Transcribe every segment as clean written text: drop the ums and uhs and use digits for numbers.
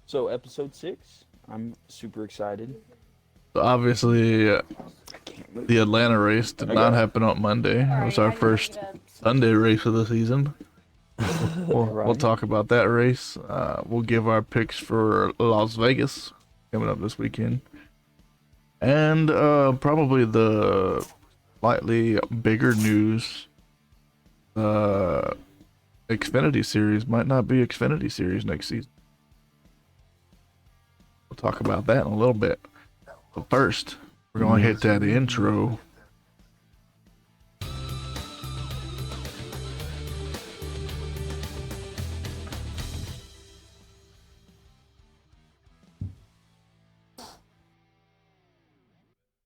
So episode 6, I'm super excited. Obviously, I can't move. the Atlanta race did not Okay. happen on Monday. It was our first Sunday race of the season. We'll Right. talk about that race. We'll give our picks for Las Vegas coming up this weekend, and probably the slightly bigger news. Uh, Xfinity Series might not be Xfinity Series next season. We'll talk about that in a little bit. But first, we're gonna hit that intro.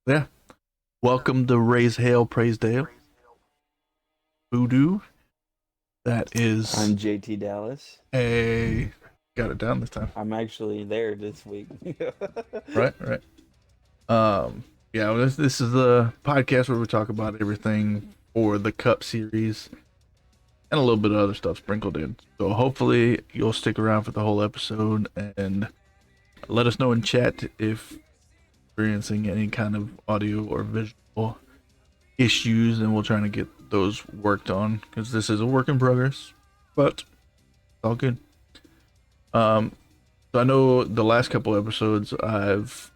Yeah. Welcome to Raise Hale, Praise Dale. Voodoo. That is I'm JT Dallas. a got it down this time. I'm actually there this week. Right. Yeah, well, this is the podcast where we talk about everything for the Cup Series and a little bit of other stuff sprinkled in. So hopefully you'll stick around for the whole episode and let us know in chat if experiencing any kind of audio or visual issues, and we'll try to get those worked on because this is a work in progress, but it's all good. So I know the last couple episodes I've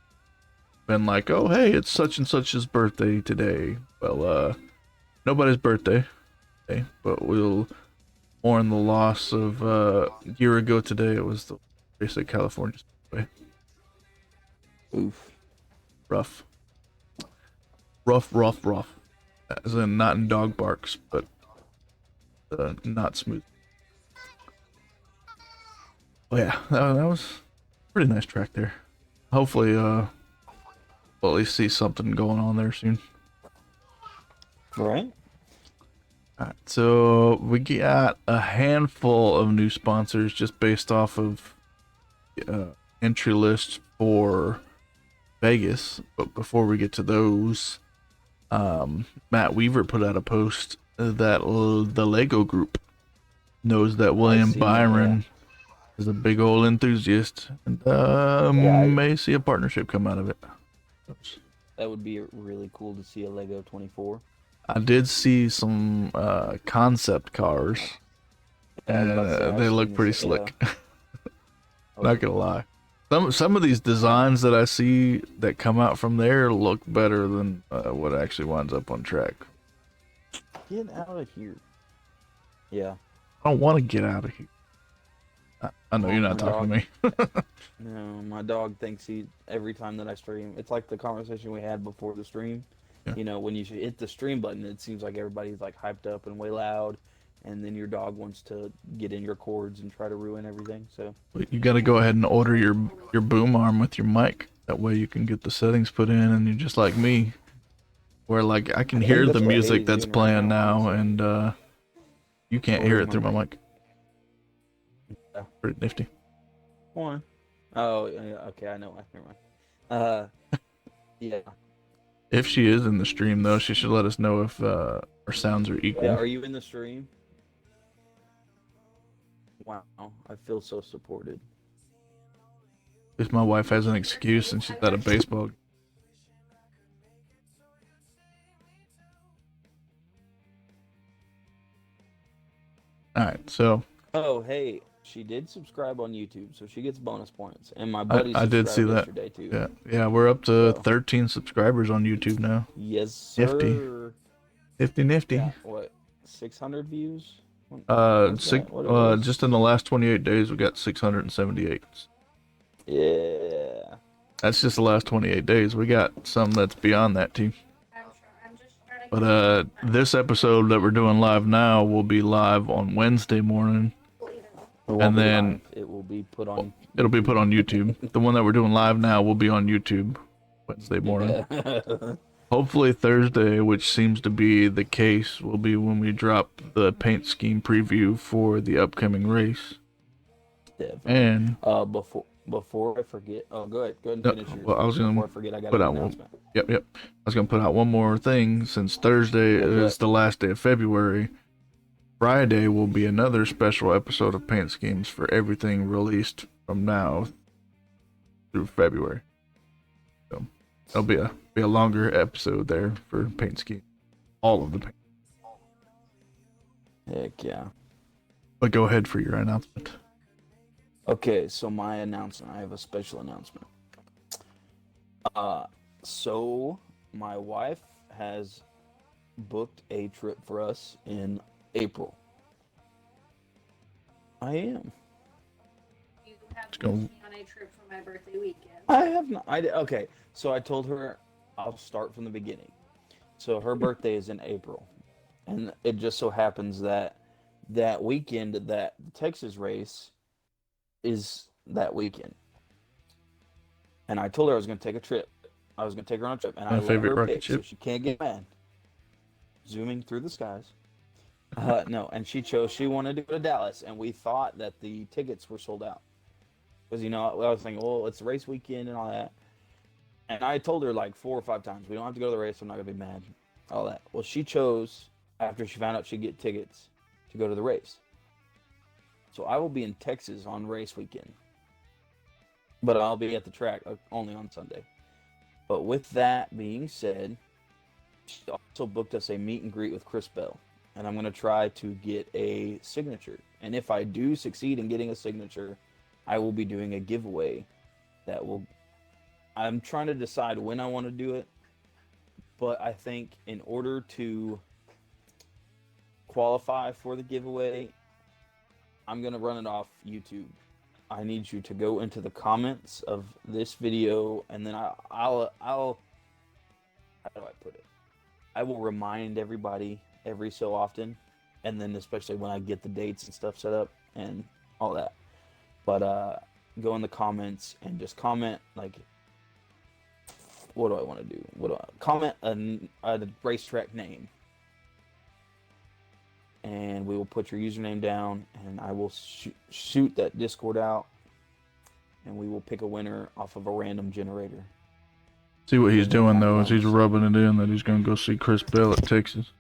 been like, oh hey, it's such and such's birthday today. Well, nobody's birthday, okay, but we'll mourn the loss of a year ago today. It was the race at California Speedway. Oof. Rough. Rough. As in not in dog barks, but not smooth. Oh yeah, that was a pretty nice track there. Hopefully, we'll at least see something going on there soon. Right. Alright, so we got a handful of new sponsors just based off of entry list for Vegas. But before we get to those, Matt Weaver put out a post that the Lego Group knows that William Byron is a big old enthusiast and may see a partnership come out of it. That would be really cool to see a Lego 24. I did see some concept cars, and they look pretty slick. Not gonna lie. Some of these designs that I see that come out from there look better than what actually winds up on track. Get out of here. Yeah. I don't want to get out of here. I know you're not talking to me. No, my dog thinks every time that I stream, it's like the conversation we had before the stream. Yeah. You know, when you hit the stream button, it seems like everybody's like hyped up and way loud, and then your dog wants to get in your cords and try to ruin everything. So You got to go ahead and order your boom arm with your mic. That way you can get the settings put in, and you're just like me, where like I can hear the music that's playing now, and you can't hear it through my mic. Yeah. Pretty nifty. One. Oh, okay, I know. Never mind. Yeah. If she is in the stream, though, she should let us know if our sounds are equal. Yeah, are you in the stream? Wow, I feel so supported. Because my wife has an excuse and she's at a baseball game. Alright, so. Oh, hey, she did subscribe on YouTube, so she gets bonus points. And my buddy I did see that. yesterday, too. Yeah, we're up to 13 subscribers on YouTube now. Yes, sir. Nifty. Yeah, what, 600 views? Just in the last 28 days, we got 678. Yeah. That's just the last 28 days. We got some that's beyond that, too. But this episode that we're doing live now will be live on Wednesday morning. And then it will be put on. It'll be put on YouTube. The one that we're doing live now will be on YouTube Wednesday morning. Yeah. Hopefully Thursday, which seems to be the case, will be when we drop the paint scheme preview for the upcoming race. Definitely. And before I forget, go ahead and finish yours. Well, I was gonna before I forget, I got put an out announcement. Yep. I was gonna put out one more thing. Since Thursday is the last day of February, Friday will be another special episode of Paint Schemes for everything released from now through February. So that'll be a longer episode there for paint scheme. All of the paint. Heck yeah. But go ahead for your announcement. Okay, so my announcement. I have a special announcement. So my wife has booked a trip for us in April. I am. You have Let's go. me on a trip for my birthday weekend. I have not. Okay, so I told her I'll start from the beginning. So her birthday is in April, and it just so happens that that weekend that the Texas race is that weekend. And I told her I was going to take a trip. I was going to take her on a trip, and My I let favorite her rocket pick, ship. so she can't get mad. Zooming through the skies. No, and she wanted to go to Dallas, and we thought that the tickets were sold out. Because, I was thinking, well, it's race weekend and all that. And I told her like 4 or 5 times, we don't have to go to the race, I'm not going to be mad, all that. Well, she chose, after she found out she'd get tickets, to go to the race. So I will be in Texas on race weekend. But I'll be at the track only on Sunday. But with that being said, she also booked us a meet and greet with Chris Bell. And I'm going to try to get a signature. And if I do succeed in getting a signature, I will be doing a giveaway that will... I'm trying to decide when I want to do it. But I think in order to qualify for the giveaway, I'm going to run it off YouTube. I need you to go into the comments of this video, and then I'll how do I put it? I will remind everybody every so often, and then especially when I get the dates and stuff set up and all that. But go in the comments and just comment, like, what do I want to do? Comment a racetrack name, and we will put your username down, and I will shoot that Discord out, and we will pick a winner off of a random generator. See what he's doing though is he's rubbing it in that he's gonna go see Chris Bell at Texas.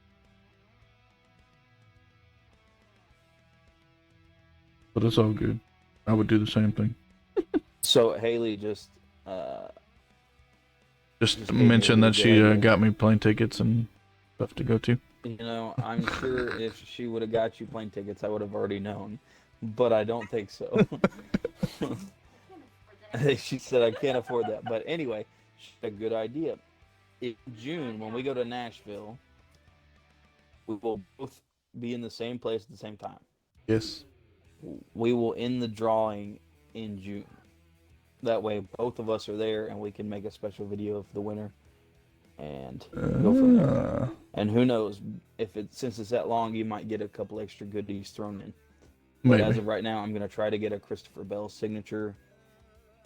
But it's all good. I would do the same thing. So Haley just mention that she got me plane tickets and stuff to go to. I'm sure if she would have got you plane tickets, I would have already known, but I don't think so. She said I can't afford that, but anyway, she had a good idea. In June, when we go to Nashville, we will both be in the same place at the same time. Yes. We will end the drawing in June. That way, both of us are there, and we can make a special video of the winner, and go from there. And who knows, since it's that long, you might get a couple extra goodies thrown in. But Maybe. as of right now, I'm going to try to get a Christopher Bell signature.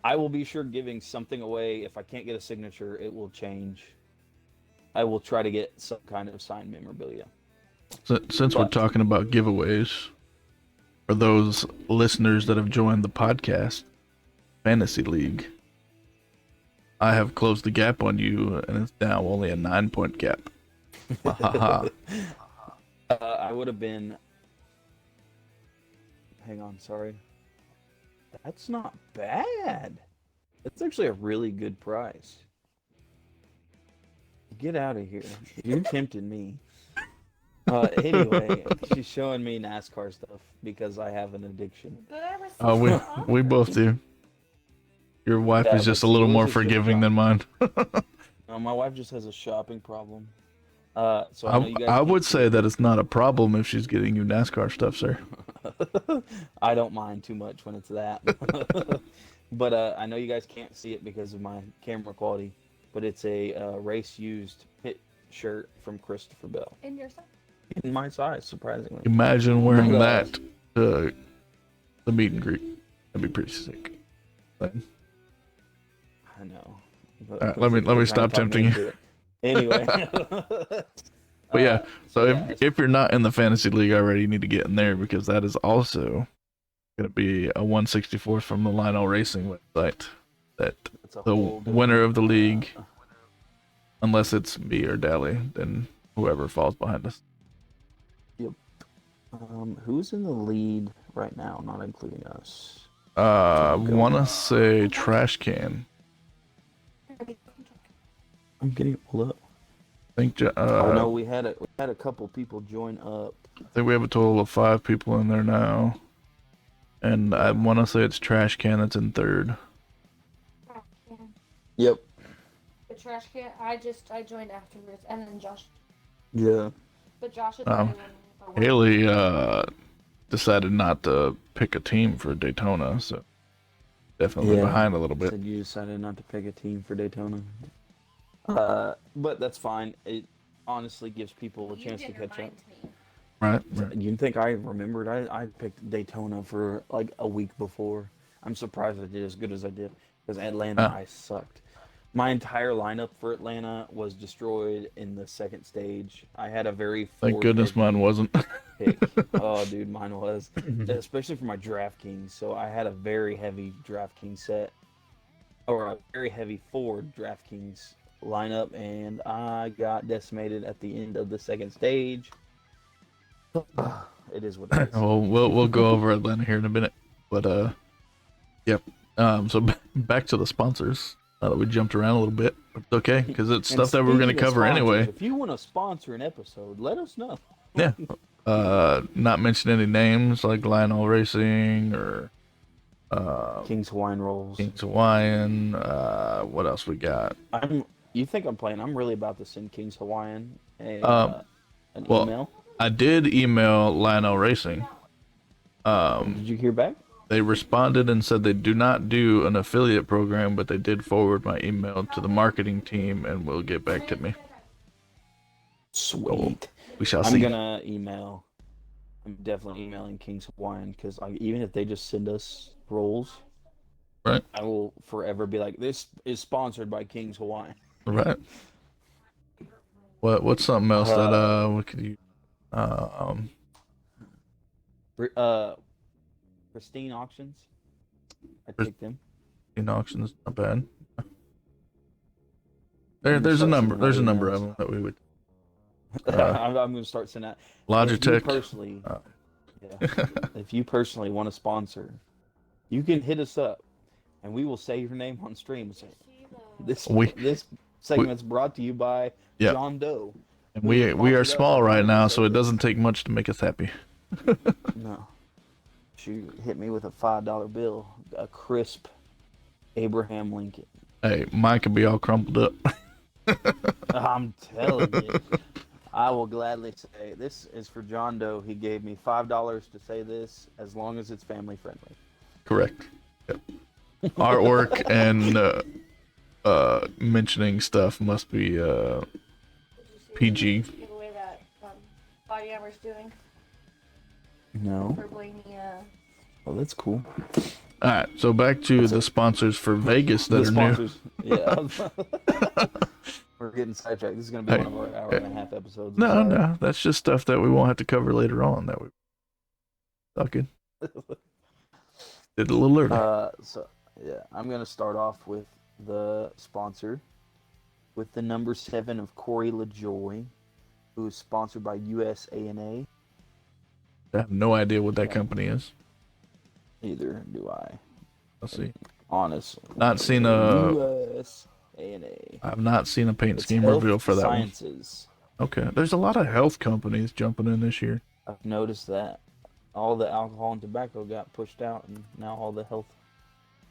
I will be sure giving something away. If I can't get a signature, it will change. I will try to get some kind of signed memorabilia. Since we're talking about giveaways, for those listeners that have joined the podcast, Fantasy League, I have closed the gap on you, and it's now only a 9-point gap. I would have been... Hang on, sorry. That's not bad. That's actually a really good price. Get out of here. You tempted me. Anyway, she's showing me NASCAR stuff because I have an addiction. We both do. Your wife is just a little more forgiving than mine. My wife just has a shopping problem. So I would say that it's not a problem if she's getting you NASCAR stuff, sir. I don't mind too much when it's that. But I know you guys can't see it because of my camera quality, but it's a race used pit shirt from Christopher Bell. In your size? In my size, surprisingly. Imagine wearing that to the meet and greet. That'd be pretty sick. But, I know. let me stop tempting you. Anyway. But yeah, so if you're not in the fantasy league already, you need to get in there because that is also going to be a 164th from the Lionel Racing website. That the winner of the league, unless it's me or Dally, then whoever falls behind us. Yep. Who's in the lead right now, not including us? Wanna say trash can. I'm getting it pulled up. I think. Oh no, we had a couple people join up. I think we have a total of 5 people in there now, and I wanna say it's trash can that's in third. Yep. The trash can. I joined afterwards, and then Josh. Yeah. But Josh is already one. Haley decided not to pick a team for Daytona, so definitely behind a little bit. Said you decided not to pick a team for Daytona. But that's fine. It honestly gives people a chance to catch up. Right. You think I remembered? I picked Daytona for like a week before. I'm surprised I did as good as I did because Atlanta I sucked. My entire lineup for Atlanta was destroyed in the second stage. I had a very Thank goodness mine wasn't. pick. Oh, dude, mine was, especially for my DraftKings. So I had a very heavy DraftKings set, or a very heavy Ford DraftKings lineup, and I got decimated at the end of the second stage. It is what it is. Well, we'll go over Atlanta here in a minute, but yep. So back to the sponsors. Now that we jumped around a little bit, it's okay because it's stuff that we're going to cover anyway. If you want to sponsor an episode, let us know. Yeah. Not mention any names like Lionel Racing or King's Hawaiian Rolls. King's Hawaiian. What else we got? You think I'm playing? I'm really about to send King's Hawaiian an email. I did email Lionel Racing. Did you hear back? They responded and said they do not do an affiliate program, but they did forward my email to the marketing team and will get back to me. Sweet. So we shall see. I'm gonna email. I'm definitely emailing King's Hawaiian because even if they just send us rolls, right, I will forever be like, this is sponsored by King's Hawaiian. Right. What's something else that what could you Pristine Auctions. I picked them. Pristine Auctions, not bad. There's a number of them that we would. I'm going to start sending out. Logitech. If you personally want to sponsor, you can hit us up, and we will say your name on stream. And say, this segment's brought to you by John Doe. And we are small right now, so it doesn't take much to make us happy. No. She hit me with a $5 bill, a crisp Abraham Lincoln. Hey, mine could be all crumpled up. I'm telling you. I will gladly say, this is for John Doe. He gave me $5 to say this, as long as it's family friendly. Correct. Yep. Artwork and mentioning stuff must be PG. Giveaway that Body Armor's doing. No. For Blamia. Oh, that's cool. All right, so back to the sponsors for Vegas that are sponsors. New. Yeah. We're getting sidetracked. This is going to be one of our hour and a half episodes. No, that's just stuff that we won't have to cover later on. That we talking. Did a little early. I'm going to start off with the sponsor, with the number 7 of Corey LaJoy, who is sponsored by USANA. I have no idea what that company is. Neither do I. Let's see. Honestly. Not seen a USANA. I've not seen a paint scheme reveal for that Sciences. one. Okay. There's a lot of health companies jumping in this year. I've noticed that. All the alcohol and tobacco got pushed out, and now all the health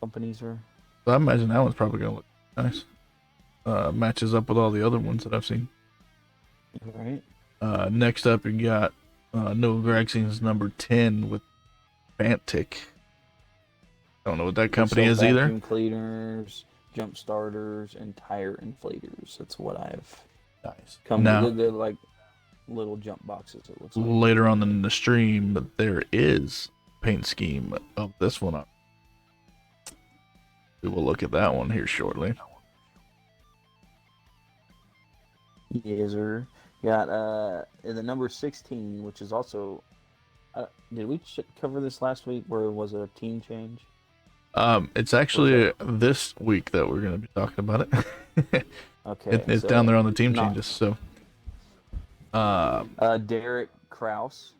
companies are... So I imagine that one's probably going to look nice. Matches up with all the other ones that I've seen. Right. Next up, you got Noah Gregson's number 10 with Fantic. Don't know what that company is either. Vacuum cleaners, jump starters, and tire inflators. That's what I've come now, to. They're like little jump boxes, it looks like. Later on in the stream, there is paint scheme of this one up. We will look at that one here shortly. Yes, sir. Got in the number 16, which is also... did we cover this last week where it was a team change? It's actually this week that we're going to be talking about it. Okay. It's down there on the team changes, so... Derek Kraus,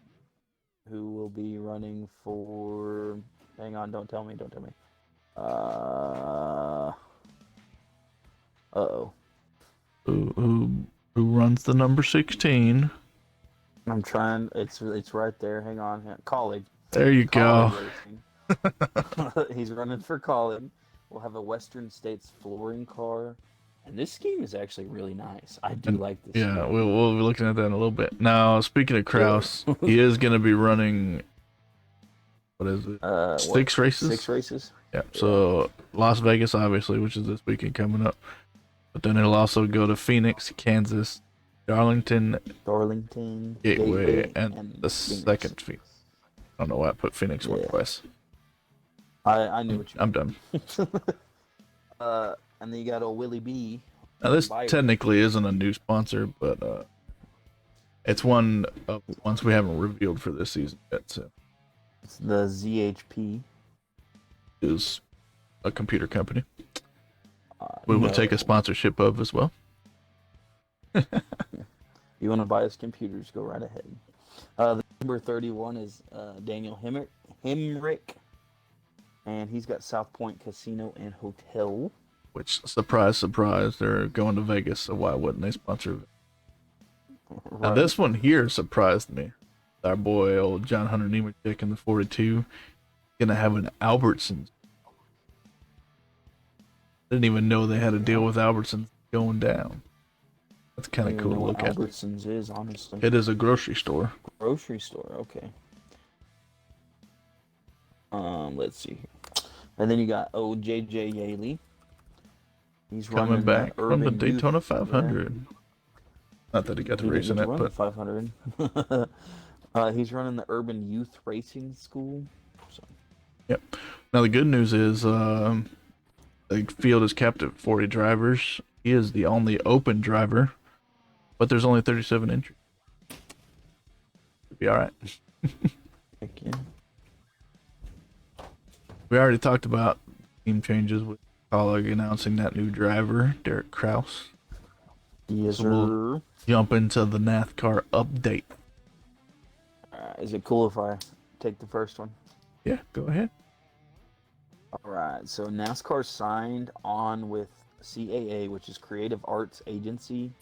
who will be running for Hang on, don't tell me. Uh-oh. Who runs the number 16? I'm trying. It's right there. Hang on. Colleague. There you go. Racing. He's running for Colleague. We'll have a Western States flooring car. And this scheme is actually really nice. I do like this. Yeah, scheme. we'll be looking at that in a little bit. Now, speaking of Kraus, he is going to be running, what is it? 6 races? 6 races? Yeah, so Las Vegas, obviously, which is this weekend coming up. But then it'll also go to Phoenix, Kansas, Darlington, Gateway, and the second Phoenix. I don't know why I put Phoenix one twice. I knew what you I'm done. And then you got old Willie B. Now, this technically isn't a new sponsor, but it's one of the ones we haven't revealed for this season yet. So. It's the ZHP. Is a computer company. We will take a sponsorship of as well. You want to buy us computers, go right ahead. The number 31 is Daniel Hemrick. And he's got South Point Casino and Hotel. Which, surprise, surprise, they're going to Vegas, so why wouldn't they sponsor it? Right. Now, this one here surprised me. Our boy, old John Hunter Nemechek in the 42, gonna have an Albertsons. Didn't even know they had a deal with Albertsons going down. That's kind of cool to look at. Albertsons is, honestly. It is a grocery store. Grocery store, okay. Let's see here. And then you got J.J. Yaley. He's coming back from the Daytona Youth. 500. Yeah. Not that he got to race in it, but 500. He's running the Urban Youth Racing School. So. Yep. Now the good news is the field is capped at 40 drivers. He is the only open driver, but there's only 37 entries. Should be all right. Heck yeah. We already talked about team changes with Colleague announcing that new driver, Derek Kraus. Yes, so we'll jump into the NASCAR update. Is it cool if I take the first one? Yeah, go ahead. All right. So NASCAR signed on with CAA, which is Creative Arts Agency,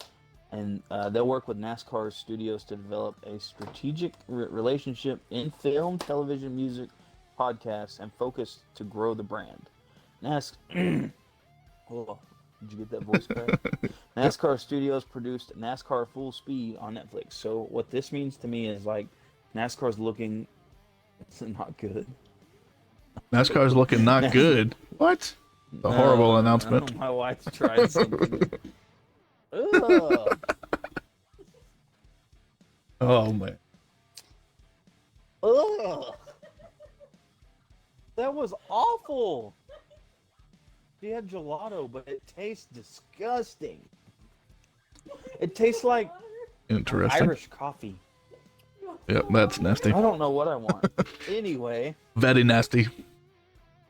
and they'll work with NASCAR studios to develop a strategic relationship in film, television, music, podcasts, and focus to grow the brand. Oh, did you get that voice back? NASCAR Studios produced NASCAR Full Speed on Netflix. So what this means to me is like NASCAR's looking, it's not good. NASCAR's looking not good. What? A horrible announcement. My wife tried something. Ugh. Oh man. Ugh. That was awful. She had gelato, but it tastes disgusting. It tastes like interesting Irish coffee. Yep, that's nasty. I don't know what I want. Anyway. Very nasty.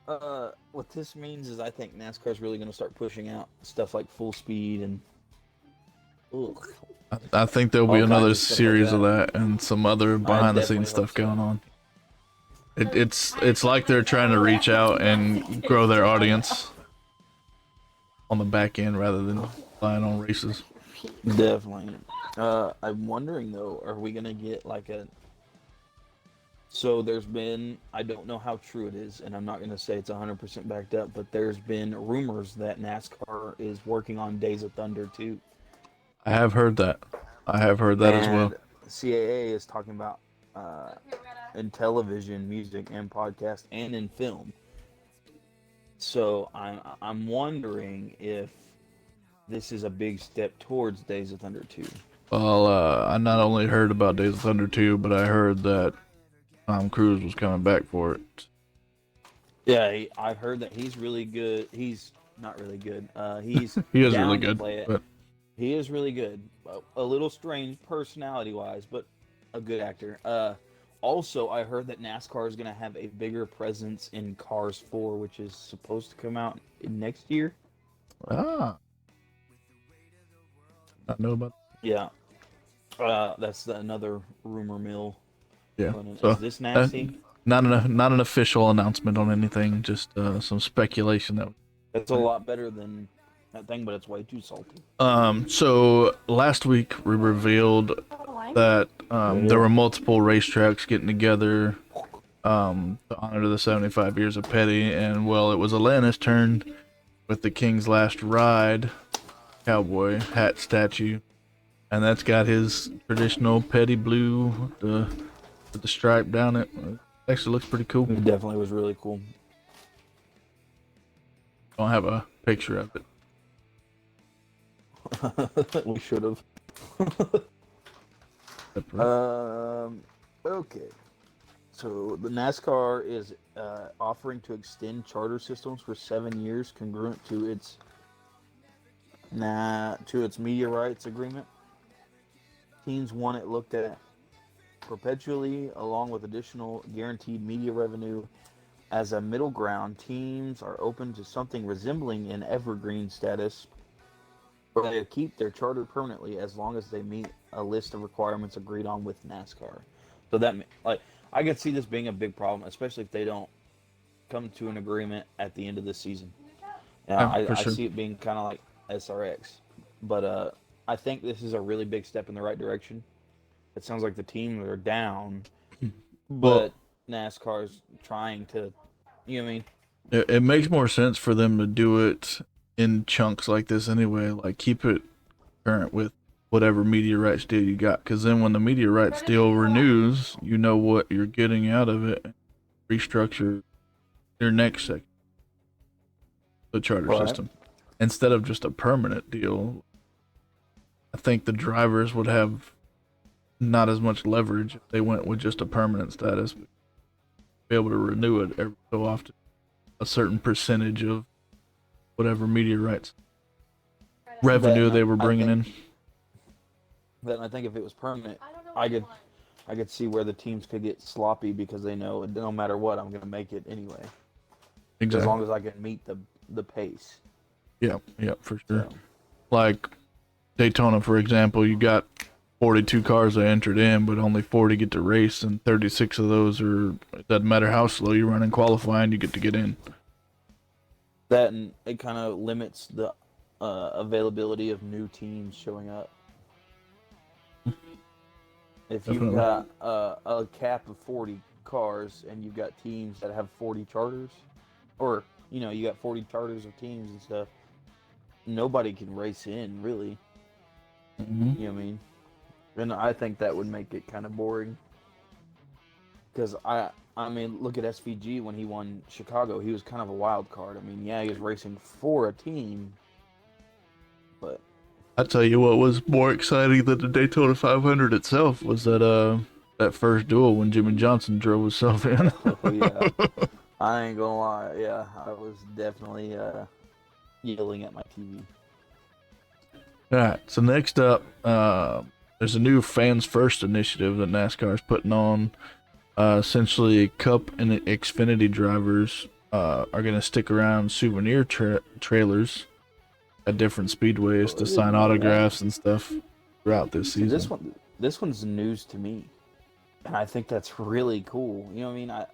What this means is I think NASCAR's really going to start pushing out stuff like Full Speed and... Ugh. I think there'll be another series of that and some other behind-the-scenes stuff going on. It's like they're trying to reach out and grow their audience on the back end rather than relying on races. Definitely. I'm wondering though, are we gonna get like a? So there's been, I don't know how true it is, and I'm not gonna say it's 100% backed up, but there's been rumors that NASCAR is working on Days of Thunder 2. I have heard that. As well. CAA is talking about in television, music, and podcast, and in film. So I'm wondering if this is a big step towards Days of Thunder 2. Well, I not only heard about Days of Thunder 2, but I heard that Tom Cruise was coming back for it. Yeah, I've heard that he's really good. He's not really good. He is really good. But... He is really good. A little strange personality-wise, but a good actor. Also, I heard that NASCAR is going to have a bigger presence in Cars 4, which is supposed to come out next year. Ah. I know about that. Yeah. That's another rumor mill. Yeah. Is this nasty? not an official announcement on anything, just some speculation that. It's a lot better than that thing, but it's way too salty. So last week we revealed that there were multiple racetracks getting together to honor the 75 years of Petty, and well, it was Atlanta's turn with the King's Last Ride cowboy hat statue, and that's got his traditional Petty blue with the stripe down it. Actually looks pretty cool. It definitely was really cool. Don't have a picture of it. We should have. Okay. So the NASCAR is offering to extend charter systems for 7 years, congruent to its media rights agreement. Teams want it looked at perpetually, along with additional guaranteed media revenue. As a middle ground, teams are open to something resembling an evergreen status, where they keep their charter permanently as long as they meet a list of requirements agreed on with NASCAR. So that, like, I could see this being a big problem, especially if they don't come to an agreement at the end of the season. I see it being kind of like SRX, but I think this is a really big step in the right direction. It sounds like the teams are down, but NASCAR's trying to, you know what I mean? It makes more sense for them to do it in chunks like this anyway. Like, keep it current with whatever media rights deal you got, because then when the media rights deal renews, you know what you're getting out of it. Restructure your next section, the charter system, instead of just a permanent deal. I think the drivers would have not as much leverage if they went with just a permanent status. Be able to renew it every so often, a certain percentage of whatever media rights revenue they were bringing in. Then I think if it was permanent, I could see where the teams could get sloppy because they know no matter what, I'm going to make it anyway. Exactly. As long as I can meet the pace. Yeah, for sure. So. Like Daytona, for example, you got 42 cars that entered in, but only 40 get to race, and 36 of those are, it doesn't matter how slow you run in qualifying, you get in. That, and it kind of limits the availability of new teams showing up. If you've got a cap of 40 cars and you've got teams that have 40 charters, or, you know, you got 40 charters of teams and stuff, nobody can race in, really. Mm-hmm. You know what I mean? And I think that would make it kind of boring. Because, I mean, look at SVG when he won Chicago. He was kind of a wild card. I mean, yeah, he was racing for a team, but... I tell you what was more exciting than the Daytona 500 itself was that first duel when Jimmy Johnson drove himself in. Oh, yeah. I ain't gonna lie. Yeah, I was definitely yelling at my TV. All right, so next up, there's a new Fans First initiative that NASCAR is putting on. Essentially, Cup and Xfinity drivers are going to stick around souvenir trailers at different speedways to sign autographs and stuff throughout this season. This one's news to me, and I think that's really cool. You know what I mean?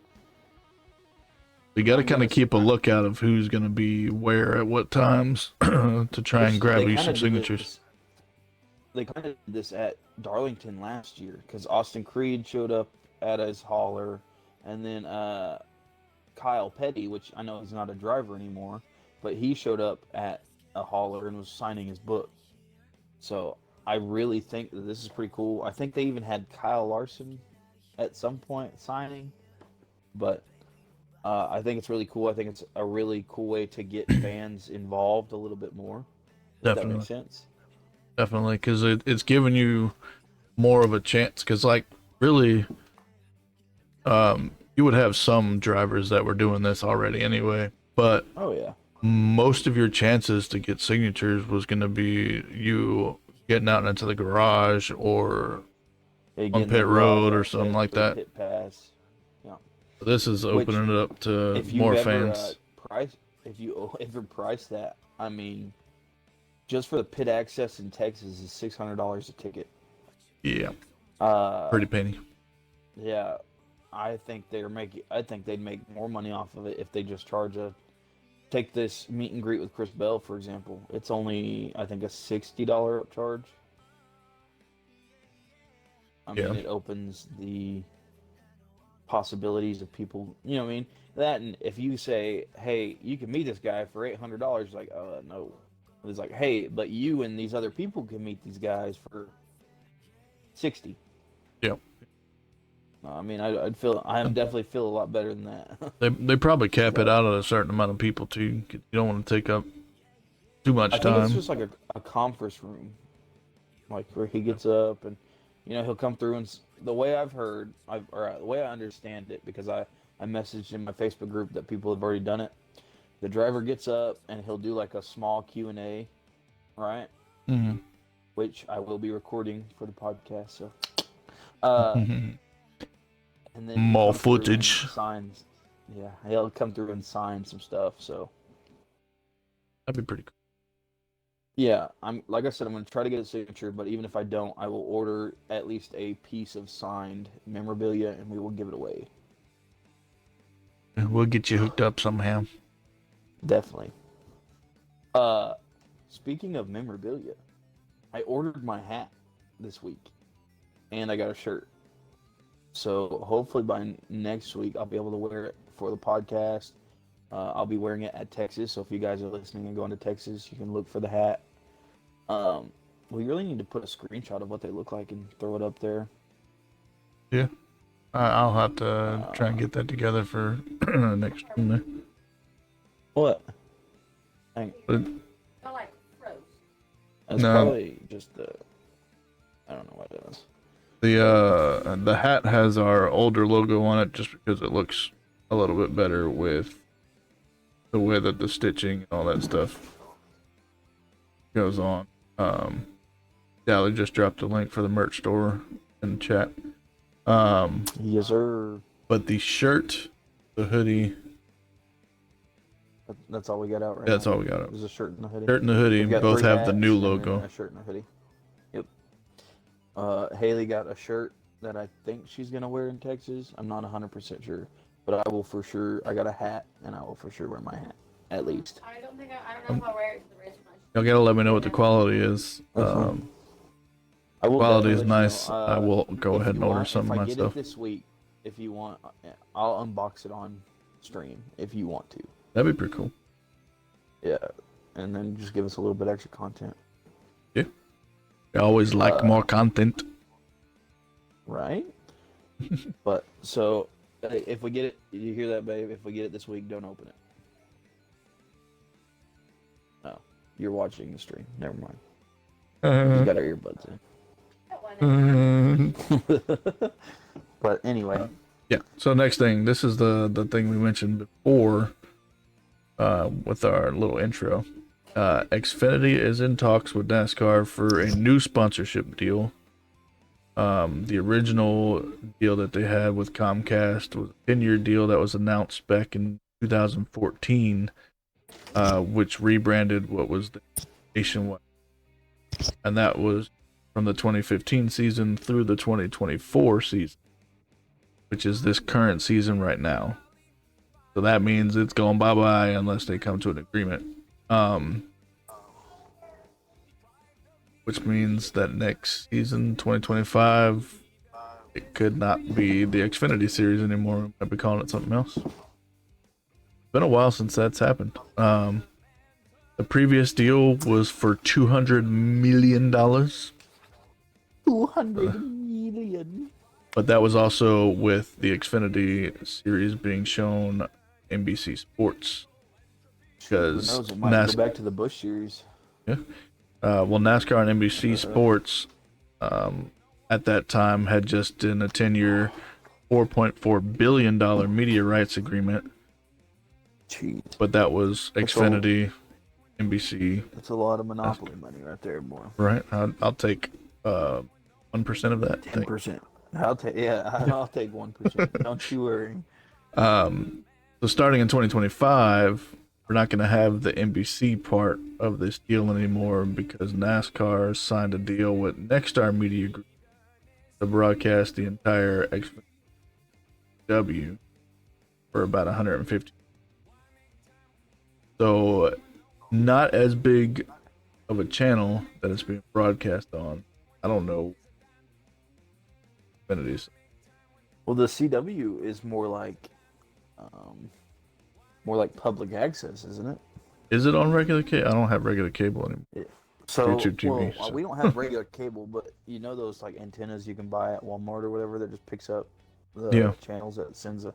We got to kind of keep a lookout of who's going to be where at what times to try and grab you some signatures. They kind of did this at Darlington last year because Austin Creed showed up at his hauler, and then Kyle Petty, which I know he's not a driver anymore, but he showed up at a hauler and was signing his book. So I really think that this is pretty cool. I think they even had Kyle Larson at some point signing, but I think it's really cool. I think it's a really cool way to get fans involved a little bit more. Definitely. That makes sense. Definitely, because it's giving you more of a chance. Because, like, really, you would have some drivers that were doing this already anyway. But oh yeah, most of your chances to get signatures was going to be you getting out into the garage or on pit road or something like that. Pit pass. Yeah. This is opening it up to more fans. If you ever price that, I mean, just for the pit access in Texas is $600 a ticket. Yeah. Pretty penny. Yeah. I think they'd make more money off of it if they just take this meet and greet with Chris Bell, for example. It's only, I think, a $60 charge. I mean, it opens the possibilities of people, you know what I mean? That, and if you say, hey, you can meet this guy for $800, like, no. It's like, hey, but you and these other people can meet these guys for 60. Yep. I mean, I definitely feel a lot better than that. They probably cap it out at a certain amount of people too. You don't want to take up too much time. I think it's just like a conference room, like where he gets up and, you know, he'll come through, and the way I've heard, the way I understand it, because I messaged in my Facebook group that people have already done it. The driver gets up and he'll do like a small Q&A, right? Mm-hmm. Which I will be recording for the podcast. So, and then more footage. Signs, yeah, he'll come through and sign some stuff. So that'd be pretty cool. Yeah, like I said, I'm going to try to get a signature, but even if I don't, I will order at least a piece of signed memorabilia, and we will give it away. We'll get you hooked up somehow. Definitely. Speaking of memorabilia, I ordered my hat this week, and I got a shirt. So hopefully by next week, I'll be able to wear it for the podcast. I'll be wearing it at Texas, so if you guys are listening and going to Texas, you can look for the hat. We really need to put a screenshot of what they look like and throw it up there. Yeah. I'll have to try and get that together for next stream there. What? I like froze. That's probably just I don't know what it is. The hat has our older logo on it just because it looks a little bit better with the way that the stitching and all that stuff goes on. Dally just dropped a link for the merch store in the chat. Yes, sir. But the shirt, the hoodie, that's all we got out right that's now. all we got out. There's a shirt and a hoodie. Shirt and the hoodie both have the new logo. A shirt and a hoodie. Yep. Haley got a shirt that I think she's gonna wear in Texas. I'm not 100% sure, but I will for sure. I got a hat, and I will for sure wear my hat at least. I don't know if I'll wear it for the race. Y'all gotta let me know what the quality is. Quality is nice. I will go ahead and order some of my stuff. If I get it this week, if you want, I'll unbox it on stream if you want to. That'd be pretty cool. Yeah, and then just give us a little bit extra content. Yeah. I always like more content. Right? But, so, if we get it, you hear that, babe? If we get it this week, don't open it. Oh, you're watching the stream. Never mind. You got our earbuds in. But anyway. Yeah, so next thing, this is the thing we mentioned before with our little intro. Xfinity is in talks with NASCAR for a new sponsorship deal. The original deal that they had with Comcast was a 10-year deal that was announced back in 2014, which rebranded what was the Nationwide. And that was from the 2015 season through the 2024 season, which is this current season right now. So that means it's going bye-bye unless they come to an agreement. Which means that next season, 2025, it could not be the Xfinity Series anymore. We might be calling it something else. It's been a while since that's happened. The previous deal was for $200 million. $200 million. But that was also with the Xfinity Series being shown on NBC Sports. Because it might go back to the Busch Series. Yeah. Well, NASCAR and NBC Sports at that time had just done a 10-year, $4.4 billion media rights agreement. Jeez. But that was Xfinity, NBC. That's a lot of monopoly money right there, boy. Right. I'll take 1% of that. 10%. I'll take 1%. Don't you worry. So starting in 2025, we're not going to have the NBC part of this deal anymore because NASCAR signed a deal with Nexstar Media Group to broadcast the entire Xfinity CW for about 150. So not as big of a channel that it's being broadcast on. I don't know. Xfinity's. Well, the CW is more like public access, isn't it? Is it on regular cable? I don't have regular cable anymore. Yeah. So, YouTube TV, well, so. we don't have regular cable, but you know those like antennas you can buy at Walmart or whatever that just picks up the channels that sends a.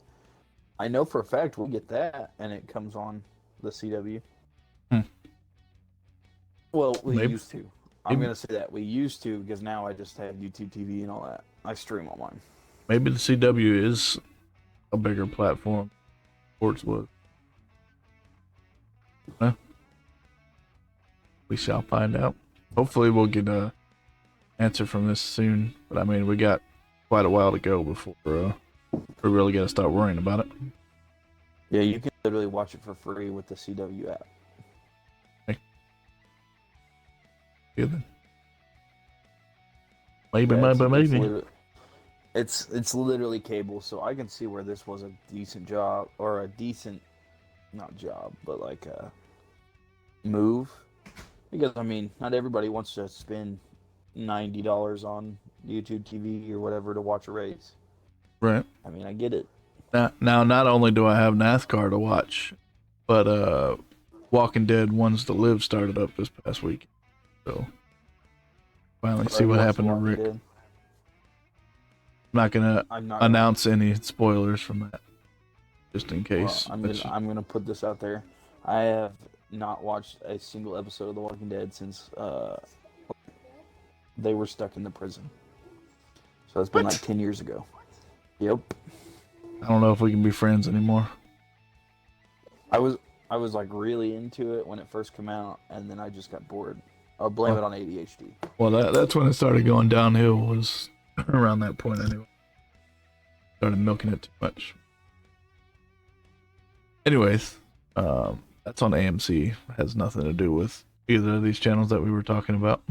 I know for a fact we'll get that, and it comes on the CW. Well, we used to. I'm gonna say that we used to because now I just have YouTube TV and all that. I stream on mine. Maybe the CW is a bigger platform. Sports was. Huh? We shall find out. Hopefully we'll get a answer from this soon. But I mean, we got quite a while to go before we really got to start worrying about it. Yeah, you can literally watch it for free with the CW app. Okay. Good then. Maybe. It's literally cable, so I can see where this was a decent job, or a decent, not job, but like a move. Because, I mean, not everybody wants to spend $90 on YouTube TV or whatever to watch a race. Right. I mean, I get it. Now, not only do I have NASCAR to watch, but Walking Dead Ones to Live started up this past week. So, finally see what happened to Rick. I'm not going to announce any spoilers from that, just in case. Well, I'm gonna put this out there. I have not watched a single episode of The Walking Dead since they were stuck in the prison. So it's been like 10 years ago. Yep. I don't know if we can be friends anymore. I was like really into it when it first came out, and then I just got bored. I'll blame it on ADHD. Well, that's when it started going downhill, was around that point anyway. Started milking it too much. Anyways, that's on AMC. It has nothing to do with either of these channels that we were talking about.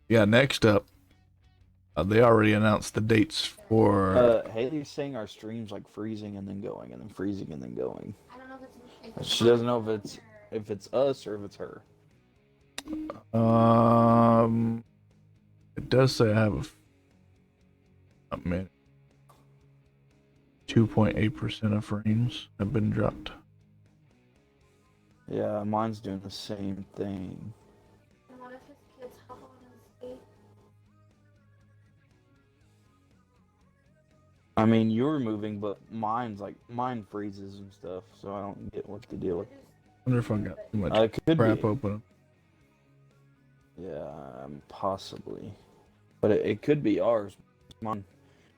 Yeah, next up, they already announced the dates for... Haley's saying our stream's like freezing and then going, and then freezing and then going. I don't know if it's She doesn't know if it's us or if it's her. It does say I have a minute. 2.8% of frames have been dropped. Yeah, mine's doing the same thing. What if his kids hop on his skate? I mean, you're moving, but mine freezes and stuff, so I don't get what the deal is. I wonder if I got too much crap open. Yeah, possibly. But it could be ours. Mine.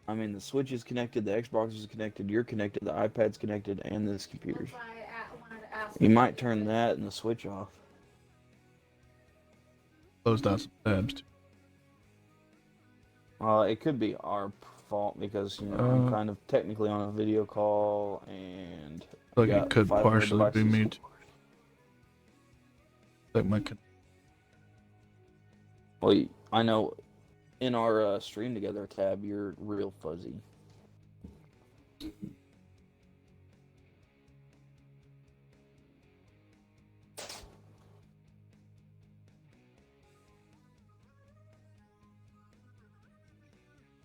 I mean, the Switch is connected, the Xbox is connected, you're connected, the iPad's connected, and this computer's. That's why I wanted to ask. You might turn that and the Switch off. Closed out some tabs too. It could be our fault because, you know, I'm kind of technically on a video call, and like it could partially be me too. Like my... Well, I know in our stream together tab, you're real fuzzy.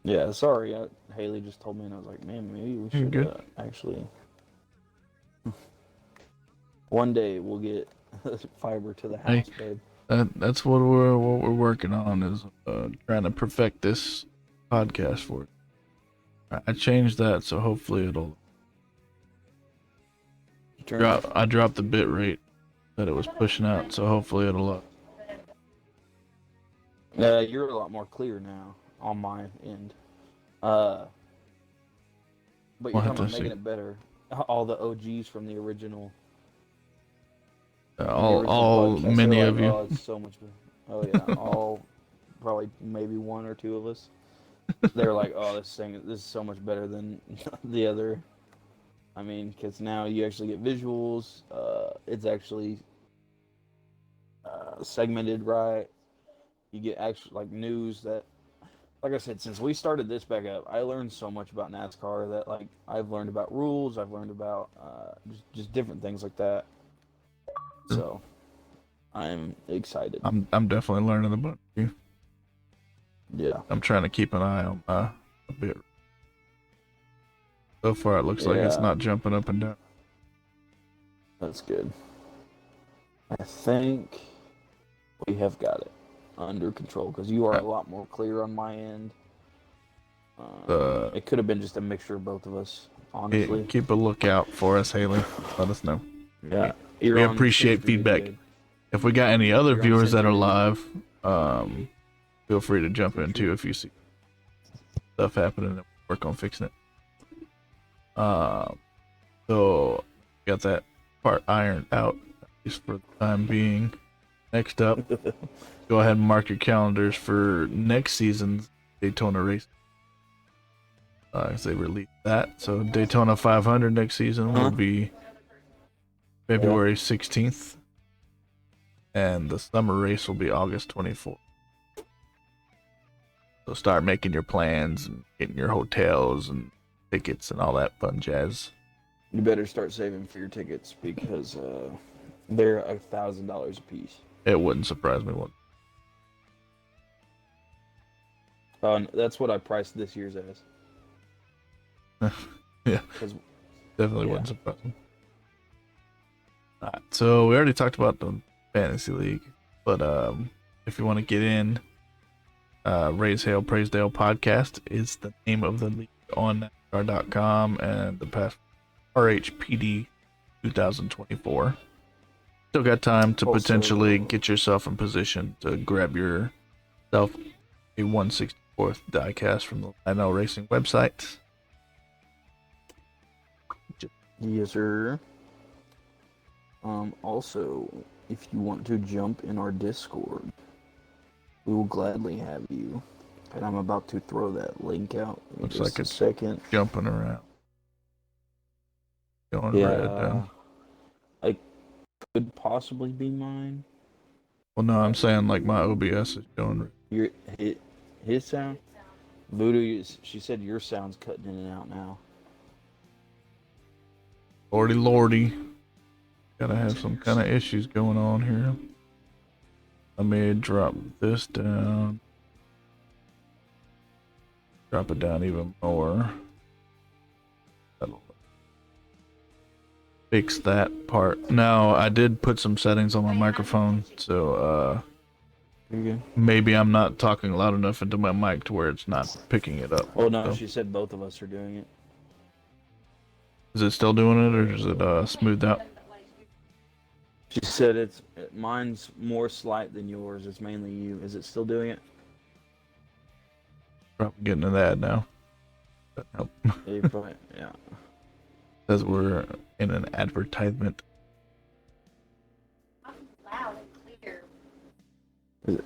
Yeah, sorry. Haley just told me, and I was like, man, maybe we should actually... One day we'll get fiber to the house, babe. That's what we're working on, is trying to perfect this podcast for it. I changed that, so hopefully it'll drop. I dropped the bit rate that it was pushing out, so hopefully it'll you're a lot more clear now on my end. But you're talking about making it better. All the OGs from the original. All many of you. Oh, it's so much better. Oh yeah, all probably maybe one or two of us. They're like, oh, this is so much better than the other. I mean, because now you actually get visuals. It's actually segmented right. You get actually like news that like I said, since we started this back up, I learned so much about NASCAR that like I've learned about rules, I've learned about just different things like that. So I'm excited. I'm definitely learning about you. Yeah. I'm trying to keep an eye on a bit. So far, it looks like it's Yeah. not jumping up and down. That's good. I think we have got it under control because you are a lot more clear on my end. It could have been just a mixture of both of us, honestly. Keep a lookout for us, Haley. Let us know. Yeah. We appreciate feedback. If we got any other viewers that are live, feel free to jump in too if you see stuff happening and work on fixing it. So got that part ironed out, at least for the time being. Next up, go ahead and mark your calendars for next season's Daytona race. As they release that, so Daytona 500 next season will be February 16th, and the summer race will be August 24th. So start making your plans and getting your hotels and tickets and all that fun jazz. You better start saving for your tickets because they're $1,000 a piece. It wouldn't surprise me one. That's what I priced this year's as. Yeah, definitely wouldn't surprise me. Alright, so we already talked about the fantasy league, but if you want to get in, Raise Hale, Praise Dale podcast is the name of the league on NASCAR.com and the past RHPD 2024. Still got time to potentially get yourself in position to grab yourself a 164th diecast from the Lionel Racing website. Yes, sir. Also, if you want to jump in our Discord, we will gladly have you. And I'm about to throw that link out in Looks just like a it's second. Jumping around. Going red down. Like, could possibly be mine. Well, no, I'm saying like my OBS is going red. His sound? Voodoo, she said your sound's cutting in and out now. Lordy. Gotta have some kind of issues going on here. Let me drop this down. Drop it down even more. That'll fix that part. Now, I did put some settings on my microphone, so maybe I'm not talking loud enough into my mic to where it's not picking it up. Oh no, so. She said both of us are doing it. Is it still doing it, or is it smoothed out? She said mine's more slight than yours. It's mainly you. Is it still doing it? Probably getting an ad now. Nope. Yeah. Says we're in an advertisement. Loud and clear.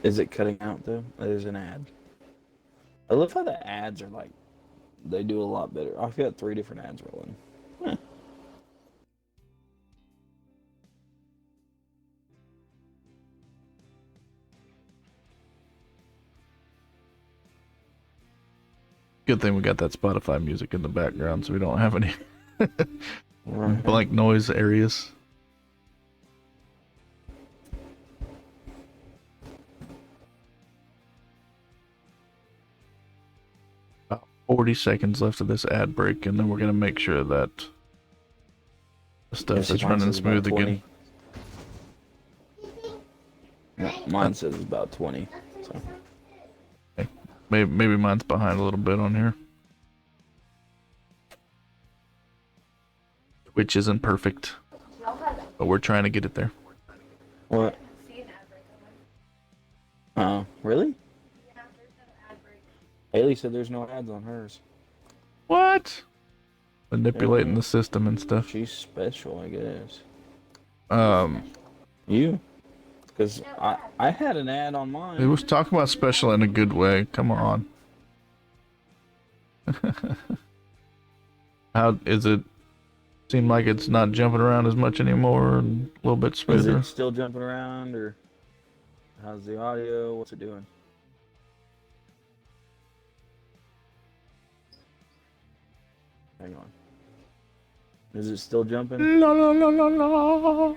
Is it cutting out though? There's an ad. I love how the ads are like, they do a lot better. I've got 3 different ads rolling. Good thing we got that Spotify music in the background so we don't have any Right. blank noise areas. About 40 seconds left of this ad break, and then we're going to make sure that the stuff is running smooth again. Yeah, mine says it's about 20. So. Okay. Maybe mine's behind a little bit on here. Which isn't perfect, but we're trying to get it there. What? Really? Haley said there's no ads on hers. What? Manipulating the system and stuff. She's special, I guess. You? Because I had an ad on mine. It was talking about special in a good way. Come on. How is it? Seem like it's not jumping around as much anymore, and a little bit smoother. Is it still jumping around, or how's the audio? What's it doing? Hang on. Is it still jumping? La, la, la, la, la.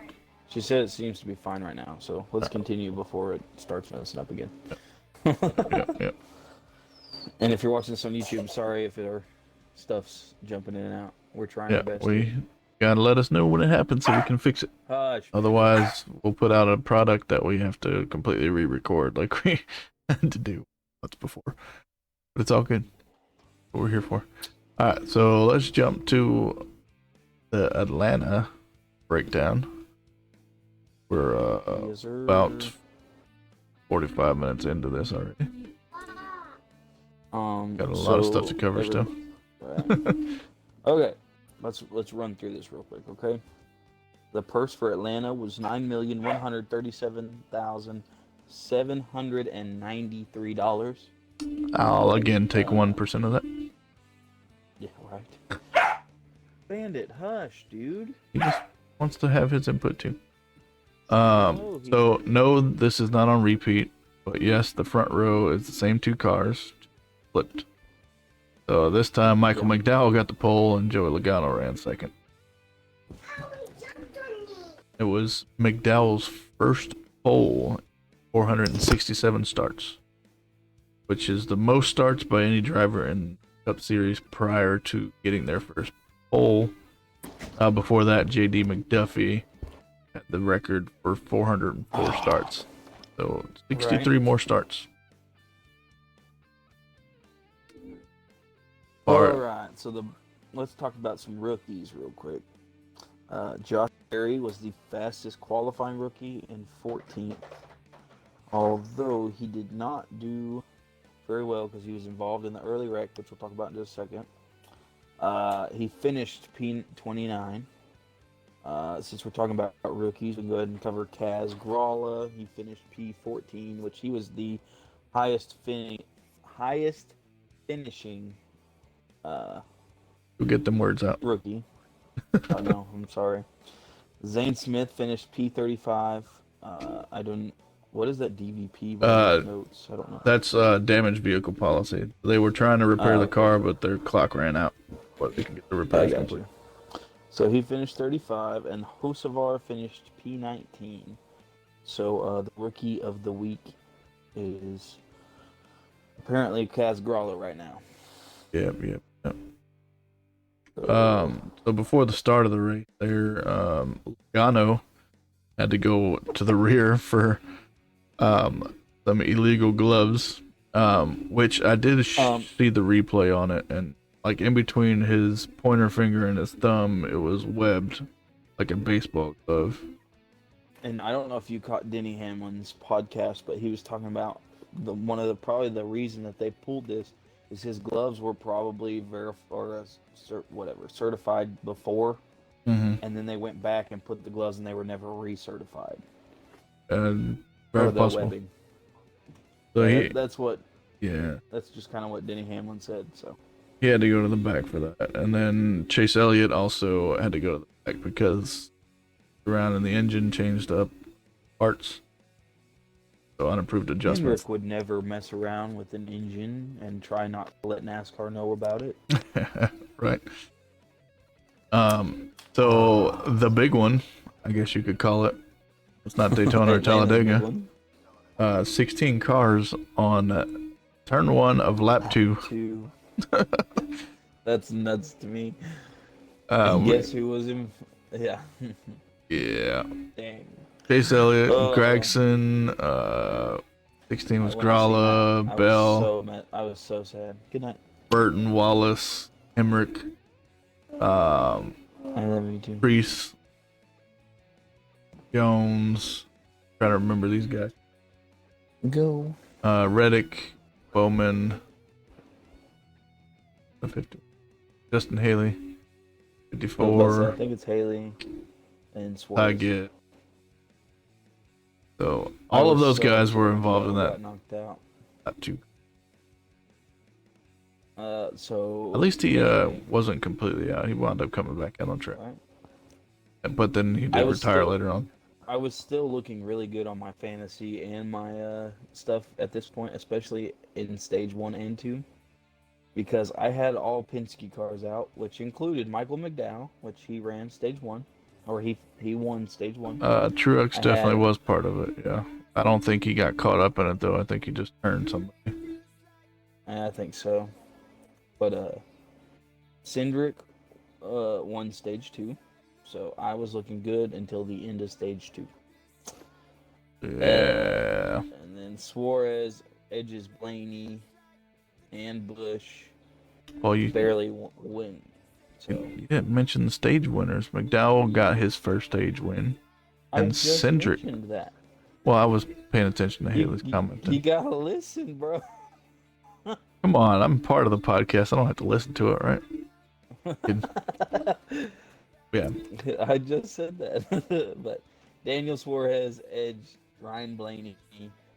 She said it seems to be fine right now, so let's continue before it starts messing up again. Yep. And if you're watching this on YouTube, sorry if our stuff's jumping in and out. We're trying our best. We gotta let us know when it happens so we can fix it. Hush. Otherwise, we'll put out a product that we have to completely re-record like we had to do once before. But it's all good. What we're here for. All right, so let's jump to the Atlanta breakdown. We're Yes, sir. about 45 minutes into this already. Got a lot of stuff to cover still. Right. Okay, let's run through this real quick, okay? The purse for Atlanta was $9,137,793. I'll again take 1% of that. Yeah, right. Bandit, hush, dude. He just wants to have his input too. No, So no, this is not on repeat, but yes, the front row is the same two cars, flipped. So this time Michael McDowell got the pole and Joey Logano ran second. It was McDowell's first pole, 467 starts, which is the most starts by any driver in Cup Series prior to getting their first pole. Before that, J.D. McDuffie had the record for 404 starts. So 63 more starts. All right, so let's talk about some rookies real quick. Josh Berry was the fastest qualifying rookie in 14th, although he did not do very well because he was involved in the early wreck, which we'll talk about in just a second. He finished P29. Since we're talking about rookies, we can go ahead and cover Kaz Gralla. He finished P14, which he was the highest finishing We'll get them words out. rookie. Oh no, I'm sorry. Zane Smith finished P35. What is that DVP? Notes? I don't know. That's damaged vehicle policy. They were trying to repair the car, but their clock ran out. But they can get the repairs complete. So he finished 35, and Hocevar finished P19. So the rookie of the week is apparently Kaz Gralla right now. Yep. So before the start of the race, Logano had to go to the rear for some illegal gloves, which I did see the replay on it, and like in between his pointer finger and his thumb, it was webbed like a baseball glove. And I don't know if you caught Denny Hamlin's podcast, but he was talking about probably the reason that they pulled this is his gloves were probably certified before, and then they went back and put the gloves and they were never recertified. Very possible. Webbing. So that's what. Yeah. That's just kind of what Denny Hamlin said. So he had to go to the back for that, and then Chase Elliott also had to go to the back because around in the engine changed up parts. So unapproved adjustments. Hendrick would never mess around with an engine and try not to let NASCAR know about it. Right. So the big one, I guess you could call it. It's not Daytona or Talladega. 16 cars on turn 1 of lap 2. That's nuts to me. Guess who was in? Yeah. Yeah. Dang. Chase Elliott, Gregson, 16 was Gralla, Bell. I was so sad. Good night. Burton, Wallace, Hemrick, I love you too. Priest, Jones. Trying to remember these guys. Go. Reddick, Bowman, 50. Justin Haley, 54. I think it's Haley and Suarez. I get. So all of those guys were involved in that. Knocked out. Lap 2. So at least he wasn't completely out. He wound up coming back out on track. Right. But then he did retire later on. I was still looking really good on my fantasy and my stuff at this point, especially in stage 1 and 2. because I had all Penske cars out, which included Michael McDowell, which he ran stage 1, or he won stage 1. Truex I definitely had, was part of it. Yeah, I don't think he got caught up in it though. I think he just turned somebody. I think so, but Cindric won stage 2, so I was looking good until the end of stage 2. Yeah. And then Suarez edges Blaney and Bush. Well, you barely win. So you didn't mention the stage winners. McDowell got his first stage win, I and just Cindric. mentioned that. Well, I was paying attention to Hale's comment. You gotta listen, bro. Come on, I'm part of the podcast. I don't have to listen to it, right? Yeah. I just said that. But Daniel Suarez edged Ryan Blaney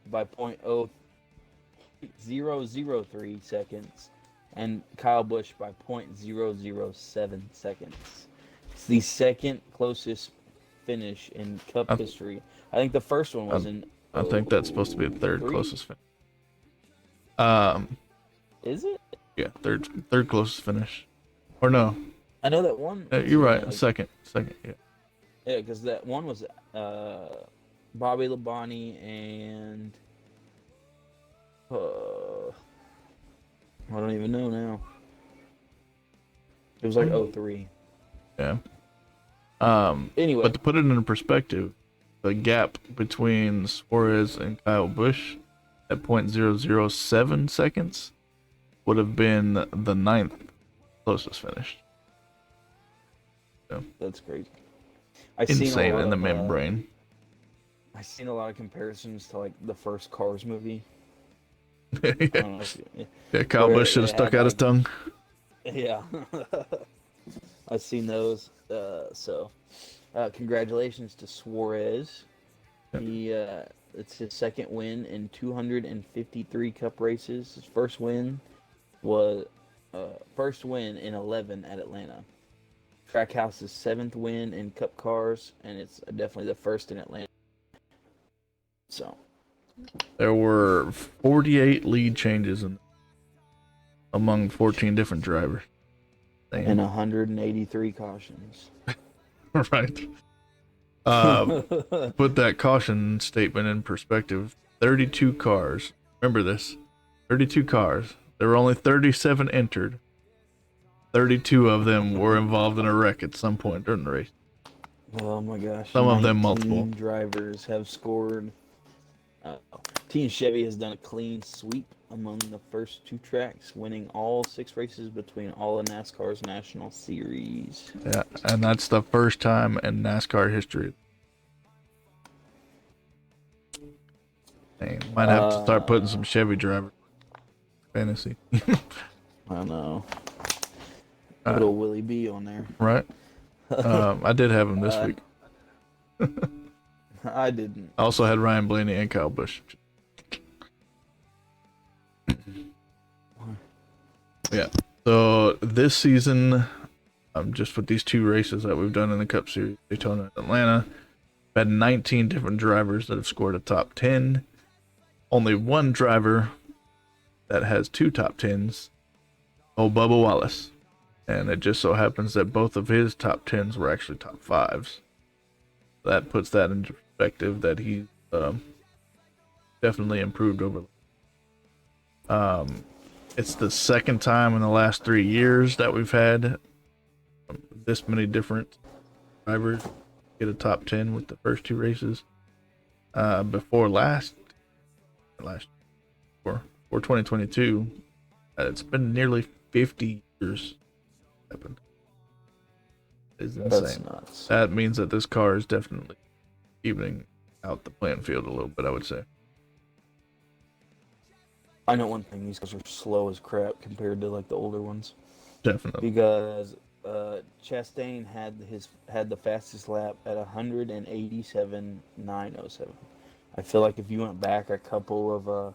by 0.003 seconds, and Kyle Busch by 0.007 seconds. It's the second closest finish in Cup history. I think the first one was in. I think that's supposed to be the third closest finish. Is it? Yeah, third closest finish. Or no? I know that one. You're right. Like, second. Yeah. Yeah, because that one was Bobby Labonte and I don't even know now. It was like 03. Yeah. Anyway, but to put it in perspective, the gap between Suarez and Kyle Busch at 0.007 seconds would have been the ninth closest finish. So, that's crazy. Insane in the membrane. I've seen a lot of comparisons to like the first Cars movie. Yeah, Kyle Busch should have stuck out his tongue. Yeah. I've seen those. So congratulations to Suarez. Yep. It's his second win in 253 Cup races. His first win was first win in 11 at Atlanta. Trackhouse's 7th win in Cup cars, and it's definitely the first in Atlanta. So there were 48 lead changes among 14 different drivers. And 183 cautions. Right. Put that caution statement in perspective. 32 cars. Remember this. 32 cars. There were only 37 entered. 32 of them were involved in a wreck at some point during the race. Oh my gosh. Some of them multiple. Drivers have scored. Team Chevy has done a clean sweep among the first 2 tracks, winning all 6 races between all of NASCAR's National Series. Yeah, and that's the first time in NASCAR history. Dang, might have to start putting some Chevy drivers fantasy. I know. Little Willie B on there. Right. I did have him this week. I didn't. I also had Ryan Blaney and Kyle Busch. Yeah. So this season, just with these 2 races that we've done in the Cup Series, Daytona and Atlanta, we've had 19 different drivers that have scored a top 10. Only one driver that has 2 top 10s. Bubba Wallace. And it just so happens that both of his top 10s were actually top 5s. That puts that into perspective that he's definitely improved over. It's the second time in the last 3 years that we've had this many different drivers get a top 10 with the first 2 races. Before 2022, it's been nearly 50 years. Happened. It's insane. That's nuts. That means that this car is definitely evening out the playing field a little bit, I would say. I know one thing, these cars are slow as crap compared to like the older ones. Definitely. Because Chastain had the fastest lap at 187.907. I feel like if you went back a couple of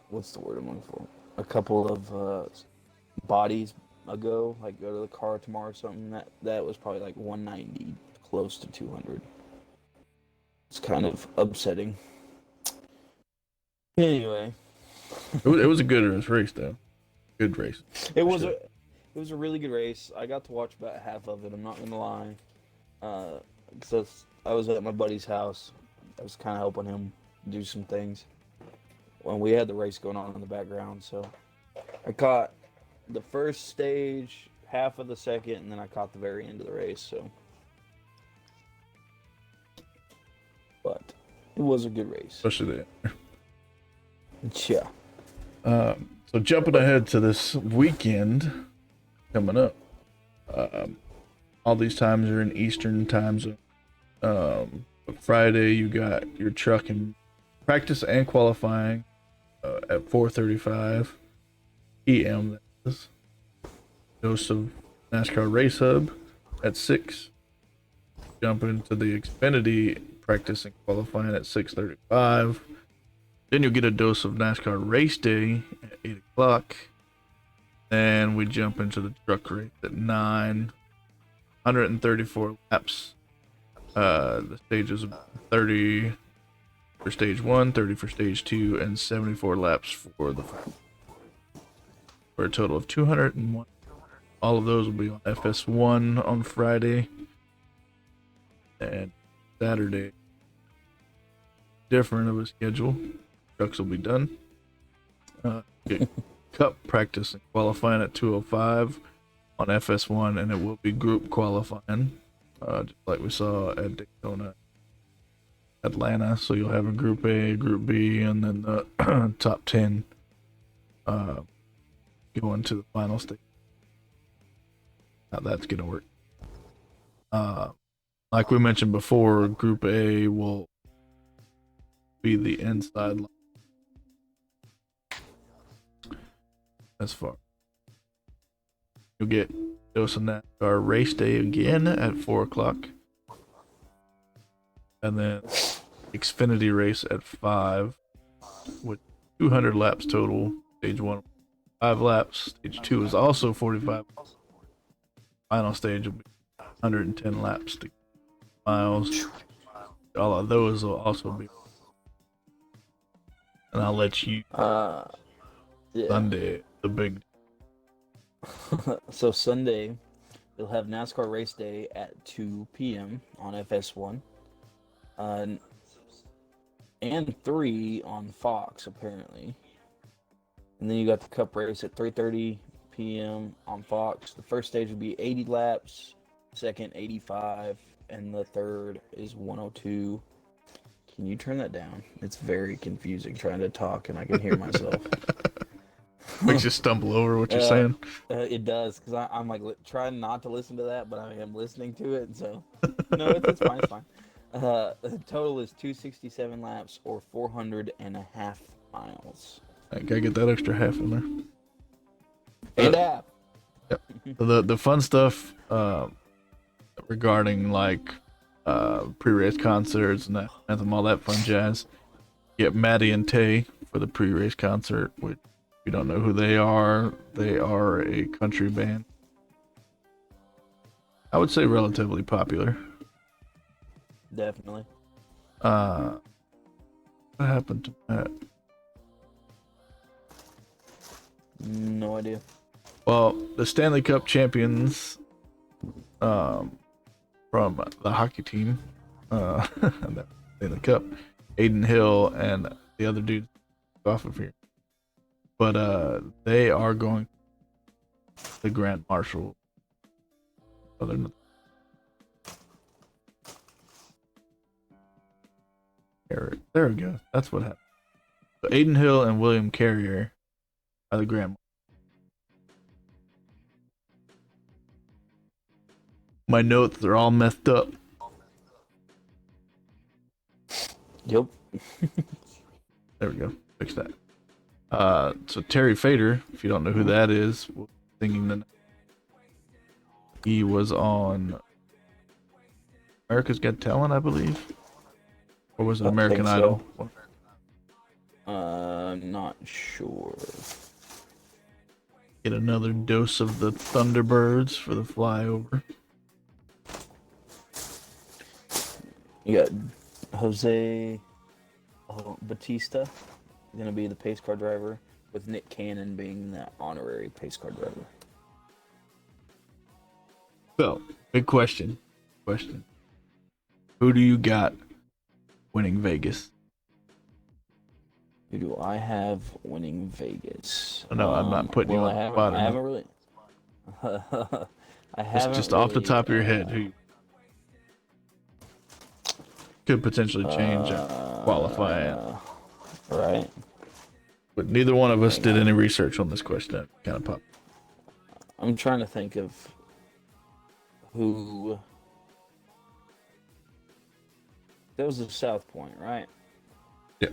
what's the word I'm looking for? A couple of bodies ago, like go to the car tomorrow or something, that was probably like 190, close to 200. It's kind of upsetting. Anyway, It was a good race though. Good race. It was Sure. it was a really good race. I got to watch about half of it. I'm not gonna lie. Because I was at my buddy's house. I was kind of helping him do some things when we had the race going on in the background. So I caught the first stage, half of the second, and then I caught the very end of the race. So, but it was a good race. Especially there. Yeah. So jumping ahead to this weekend coming up. All these times are in Eastern time zone. Friday you got your truck and practice and qualifying at 4:35 p.m. That is. Dose of NASCAR Race Hub at 6. Jump into the Xfinity practice and qualifying at 6:35. Then you'll get a dose of NASCAR Race Day at 8 o'clock. Then we jump into the truck race at 9. 134 laps. The stages of 30 for stage 1, 30 for stage 2, and 74 laps for a total of 201. All of those will be on FS1 on Friday and Saturday. Different of a schedule. Trucks will be done. Get Cup practice and qualifying at 2:05 on FS1, and it will be group qualifying, just like we saw at Daytona, Atlanta. So you'll have a Group A, Group B, and then the top 10 going to the final stage. How that's gonna work. Like we mentioned before, Group A will be the inside line. As far you'll get dose of NASCAR Race Day again at 4 o'clock, and then Xfinity race at 5 with 200 laps total. Stage 1 5 laps. Stage 2 is also 45. Final stage will be 110 laps to miles. All of those will also be. And I'll let you Yeah. Sunday the big. So Sunday, you'll have NASCAR Race Day at 2 p.m. on FS1, and 3 on Fox apparently. And then you got the Cup race at 3:30 p.m. on Fox. The first stage will be 80 laps, second 85, and the third is 102. Can you turn that down? It's very confusing trying to talk and I can hear myself. Makes you stumble over what you're saying. It does, because I'm like trying not to listen to that, but I am listening to it, so no, it's fine, it's fine. The total is 267 laps or 400.5 miles. I gotta get that extra half in there. And half. Yep. The fun stuff regarding like pre-race concerts and that anthem, all that fun jazz. You get Maddie and Tay for the pre-race concert, which if you don't know who they are a country band. I would say relatively popular. Definitely. What happened to Matt? No idea. Well, the Stanley Cup champions from the hockey team in the Cup, Aiden Hill and the other dude off of here. But they are going to the Grand Marshal. There we go. That's what happened. So Aiden Hill and William Carrier are the Grand Marshal. My notes are all messed up. Yep. There we go. Fix that. So Terry Fader, if you don't know who that is, singing the. He was on America's Got Talent, I believe, or was it American Idol? Not sure. Get another dose of the Thunderbirds for the flyover. You got Jose Batista. going to be the pace car driver, with Nick Cannon being the honorary pace car driver. So, big question. Who do you got winning Vegas? Who do I have winning Vegas? No, I'm not putting you on the spot. I haven't really. I haven't just off the top of your head, who could potentially change qualifying. Right. But neither one of us did any research on this question. That kind of popped. I'm trying to think of who. That was the South Point, right? Yeah.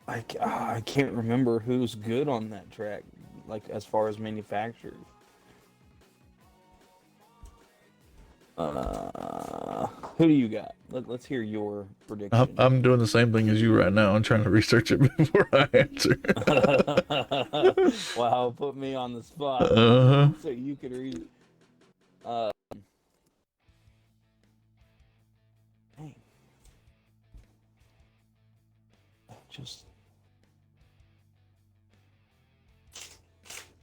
I can't remember who's good on that track, like as far as manufacturers. Who do you got? Let's hear your prediction. I'm doing the same thing as you right now. I'm trying to research it before I answer. Wow, put me on the spot. So you could read. Dang. Just.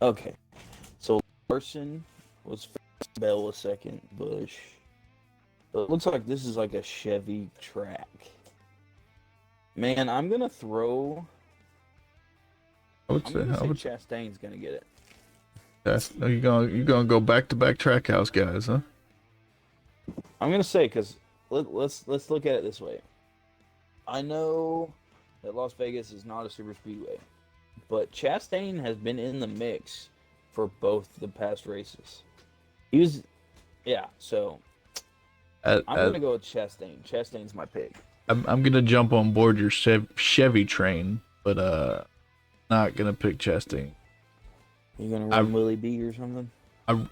Okay. So Larson was first, Bell was second, Bush. But it looks like this is like a Chevy track. Man, I'm gonna throw. I would say Chastain's gonna get it. you're gonna go back to back Trackhouse guys, huh? I'm gonna say because let's look at it this way. I know that Las Vegas is not a super speedway, but Chastain has been in the mix for both the past races. So I'm gonna go with Chastain. Chastain's my pick. I'm gonna jump on board your Chevy train, but not gonna pick Chastain. You gonna run Willie B or something?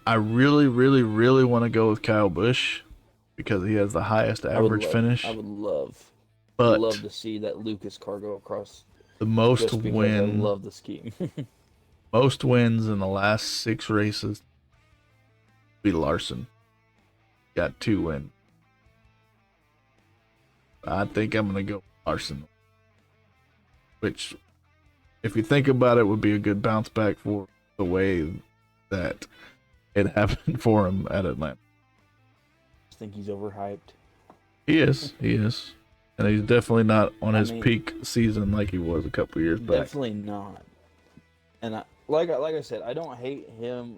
I really, really, really want to go with Kyle Busch because he has the highest average finish. I would love to see that Lucas car go across. The most wins. I love the scheme. Most wins in the last 6 races. Be Larson. Got 2 wins. I think I'm gonna go Larson. Which, if you think about it, would be a good bounce back for the way that it happened for him at Atlanta. I think he's overhyped. He is. And he's definitely not on his peak season like he was a couple years back. Definitely not. And like I said, I don't hate him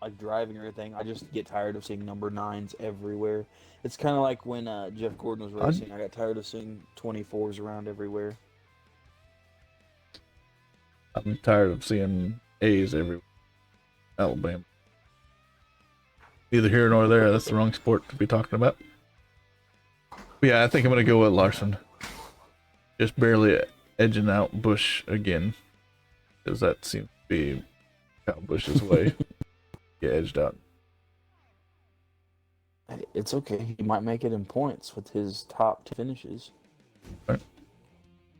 like driving or anything. I just get tired of seeing number 9s everywhere. It's kind of like when Jeff Gordon was racing. I got tired of seeing 24s around everywhere. I'm tired of seeing A's everywhere. Alabama. Neither here nor there. That's the wrong sport to be talking about. But yeah, I think I'm going to go with Larson. Just barely edging out Busch again. Because that seems to be Kyle Busch's way. Get edged out. It's okay. He might make it in points with his top finishes. Right.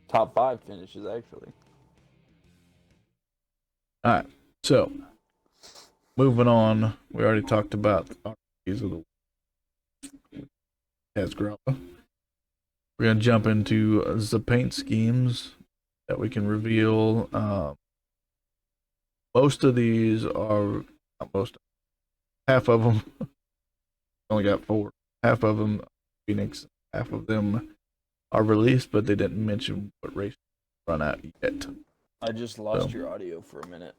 Top 5 finishes, actually. All right. So, moving on. We already talked about these of the Grappa. We're going to jump into the paint schemes that we can reveal. Most of these are, half of them, only got 4. Half of them, Phoenix, half of them are released, but they didn't mention what race run out yet. I just lost your audio for a minute.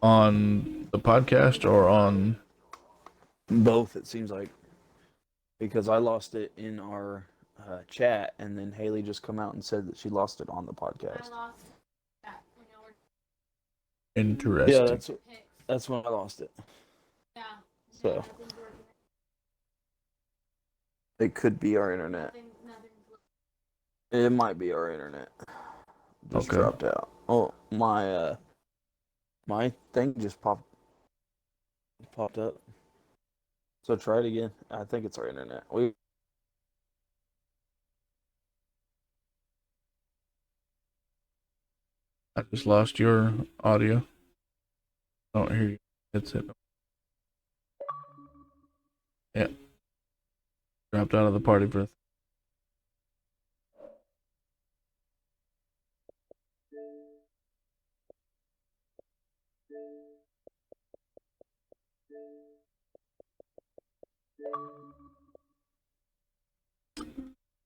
On the podcast or on? Both, it seems like. Because I lost it in our chat, and then Haley just come out and said that she lost it on the podcast. I lost it. Interesting. Yeah, that's when I lost it. Yeah. So it could be our internet. It might be our internet. Just dropped out. Oh, my thing just popped up. So try it again. I think it's our internet. I just lost your audio. I don't hear you. It's it. Yeah. Dropped out of the party for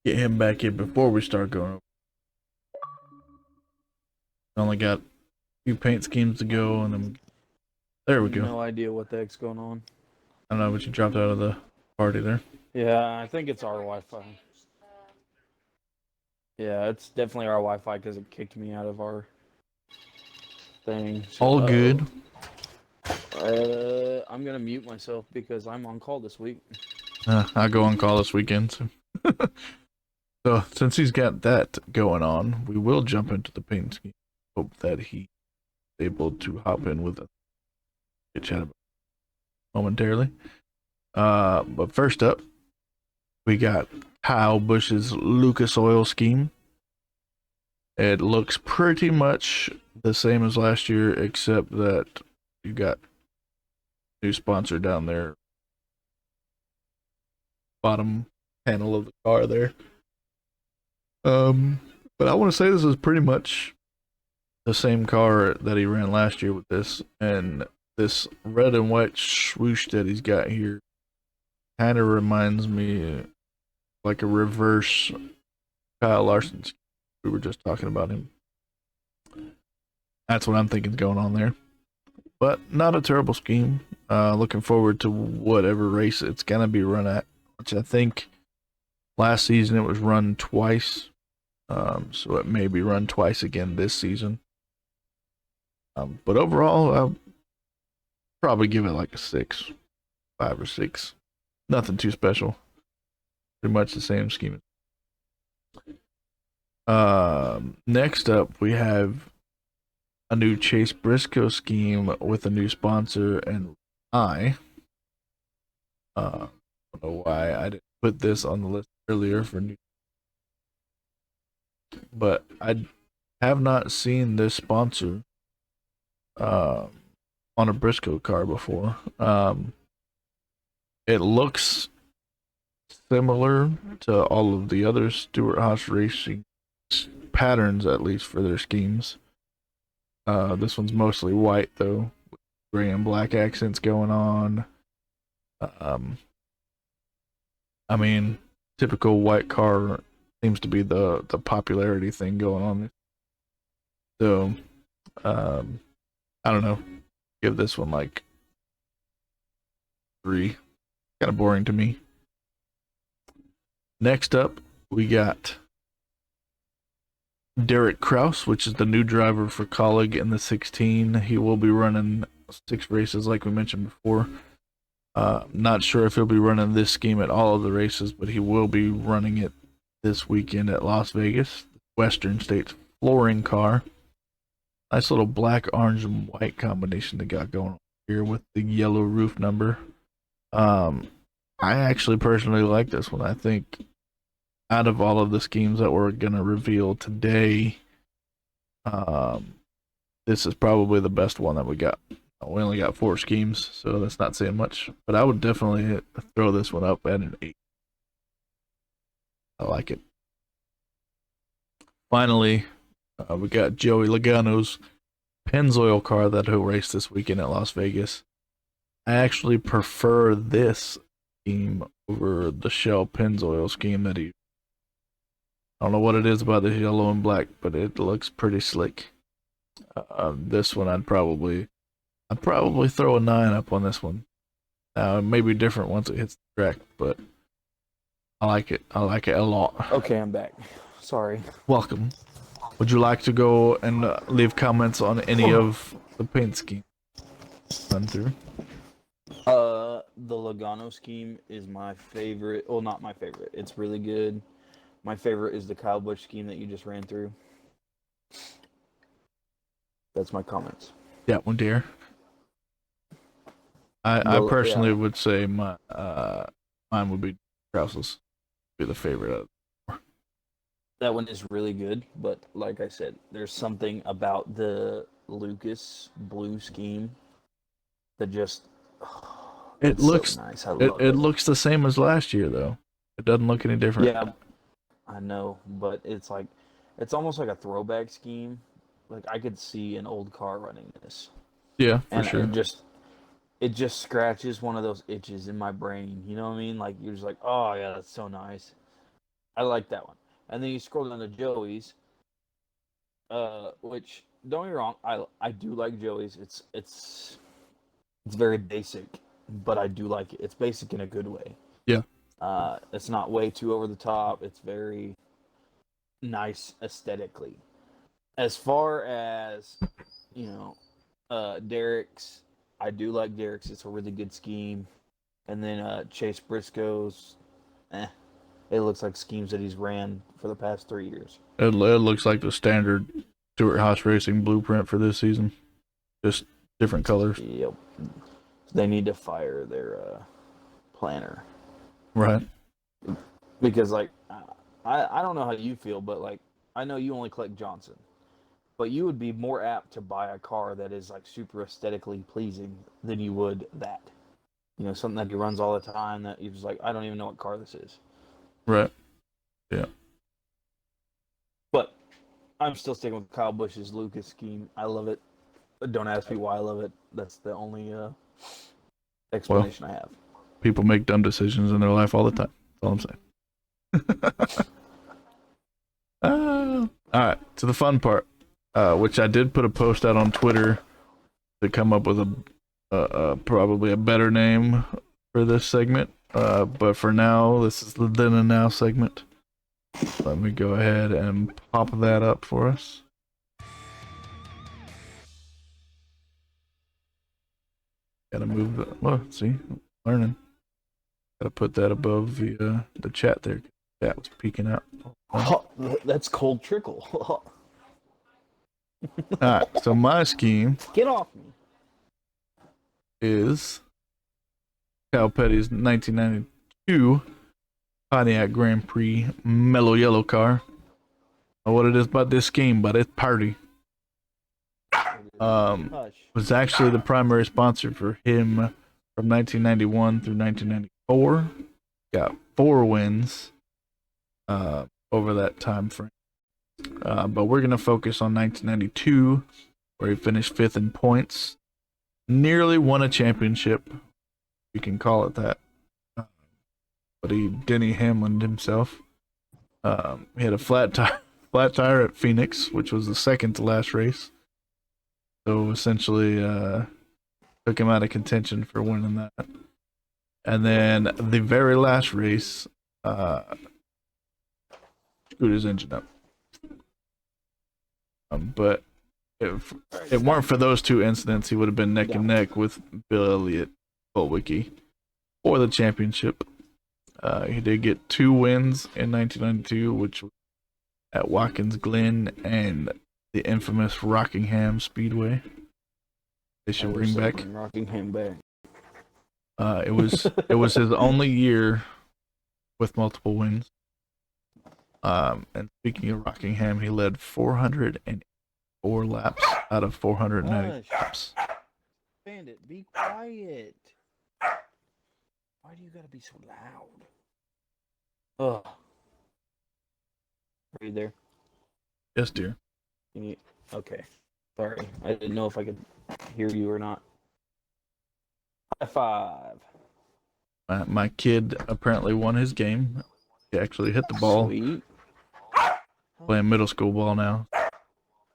get him back in before we start going over. Only got a few paint schemes to go, and then there we go. No idea what the heck's going on. I don't know, but you dropped out of the party there. Yeah, I think it's our Wi-Fi. Yeah, it's definitely our Wi-Fi because it kicked me out of our thing. So, All good. I'm gonna mute myself because I'm on call this week. I go on call this weekend. So. So since he's got that going on, we will jump into the paint scheme. Hope that he's able to hop in with us. Get chat about it momentarily. But first up, we got Kyle Busch's Lucas Oil scheme. It looks pretty much the same as last year, except that you got new sponsor down there, bottom panel of the car there. But I want to say this is pretty much the same car that he ran last year with this, and this red and white swoosh that he's got here kind of reminds me like a reverse Kyle Larson. We were just talking about him. That's what I'm thinking is going on there. But not a terrible scheme. Looking forward to whatever race it's going to be run at, which I think last season it was run twice. So it may be run twice again this season. But overall, I'll probably give it like a 6, 5 or 6. Nothing too special. Pretty much the same scheme. Next up, we have a new Chase Briscoe scheme with a new sponsor, and I don't know why I didn't put this on the list earlier for new, but I have not seen this sponsor on a Briscoe car before. It looks similar to all of the other Stewart Haas Racing patterns, at least for their schemes. This one's mostly white though, with gray and black accents going on. I mean, typical white car seems to be the popularity thing going on. So, I don't know. Give this one like 3. Kind of boring to me. Next up, we got Derek Kraus, which is the new driver for Colleague in the 16. He will be running 6 races like we mentioned before. Not sure if he'll be running this scheme at all of the races, but he will be running it this weekend at Las Vegas, Western States flooring car. Nice little black, orange, and white combination they got going on here with the yellow roof number. I actually personally like this one. I think out of all of the schemes that we're going to reveal today, this is probably the best one that we got. We only got 4 schemes, so that's not saying much. But I would definitely throw this one up at an 8. I like it. Finally, we got Joey Logano's Pennzoil car that he'll race this weekend at Las Vegas. I actually prefer this scheme over the Shell Pennzoil scheme that he... I don't know what it is about the yellow and black, but it looks pretty slick. This one I'd probably throw a 9 up on this one. It may be different once it hits the track, but I like it. I like it a lot. Okay, I'm back. Sorry. Welcome. Would you like to go and leave comments on any of the paint scheme run through? The Logano scheme is my favorite. Well, not my favorite. It's really good. My favorite is the Kyle Busch scheme that you just ran through. That's my comments. Yeah, one dear. I personally would say mine would be Krause's. Be the favorite of it. That one is really good, but like I said, there's something about the Lucas blue scheme that just It It's looks so nice. I it, love it it. looks the same as last year though. It doesn't look any different. Yeah, I know, but it's like it's almost like a throwback scheme. Like I could see an old car running this, Yeah, for and sure. it just scratches one of those itches in my brain. You know what I mean? Like you're just like, oh yeah, that's so nice. I like that one. And then you scroll down to Joey's, which don't get me wrong, I do like Joey's. It's very basic, but I do like it. It's basic in a good way. Yeah. It's not way too over the top. It's very nice aesthetically. As far as you know, Derek's, I do like Derek's. It's a really good scheme. And then Chase Briscoe's, it looks like schemes that he's ran for the past 3 years. It looks like the standard Stewart Haas Racing blueprint for this season. Just different colors. Yep. They need to fire their planner Right. because, like, I don't know how you feel, but like, I know you only collect Johnson, but you would be more apt to buy a car that is like super aesthetically pleasing than you would that. You know, something that he runs all the time that you're just like, I don't even know what car this is. Right. Yeah. But I'm still sticking with Kyle Busch's Lucas scheme. I love it. But don't ask me why I love it. That's the only explanation I have. People make dumb decisions in their life all the time. That's all I'm saying. All right, to the fun part, which I did put a post out on Twitter to come up with a probably a better name for this segment. But for now, this is the then and now segment. Let me go ahead and pop that up for us. Gotta move the. Well, see, learning. Gotta put that above the chat there. Chat was peeking out. Oh, that's cold trickle. Alright, so my scheme Get off me. is Cal Petty's 1992 Pontiac Grand Prix Mellow Yellow car. Know what it is about this scheme, but it's party. Hush. Was actually the primary sponsor for him from 1991 through 1994. Got 4 wins over that time frame. But we're going to focus on 1992, where he finished 5th in points. Nearly won a championship. You can call it that. But he Denny Hamlined himself. He had a flat tire at Phoenix, which was the second to last race. So essentially, took him out of contention for winning that. And then the very last race, screwed his engine up. But if it weren't for those 2 incidents, he would have been neck and neck with Bill Elliott Bolwicki for the championship. He did get 2 wins in 1992, which was at Watkins Glen and the infamous Rockingham Speedway. They should bring back. Rockingham back. It was his only year with multiple wins. And speaking of Rockingham, he led 404 laps out of 490 laps. Bandit, be quiet. Why do you gotta be so loud? Ugh. Are you there? Yes, dear. Okay. Sorry. I didn't know if I could hear you or not. High five. My kid apparently won his game. He actually hit the ball. Sweet. Playing middle school ball now.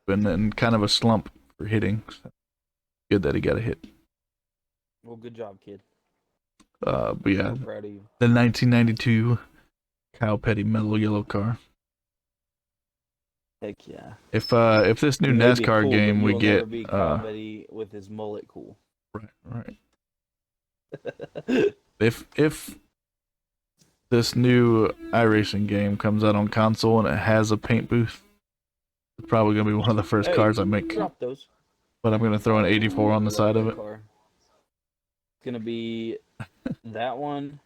Been in kind of a slump for hitting. So good that he got a hit. Well, good job, kid. But yeah, I'm proud of you. the 1992 Kyle Petty Mellow Yellow car. Heck yeah. If this new He may be NASCAR cool, game but we you'll get never beat Kyle Petty with his mullet cool. right. If this new iRacing game comes out on console and it has a paint booth, it's probably gonna be one of the first cars I make. Drop those. But I'm gonna throw an 84 on the side of it. Car. It's gonna be that one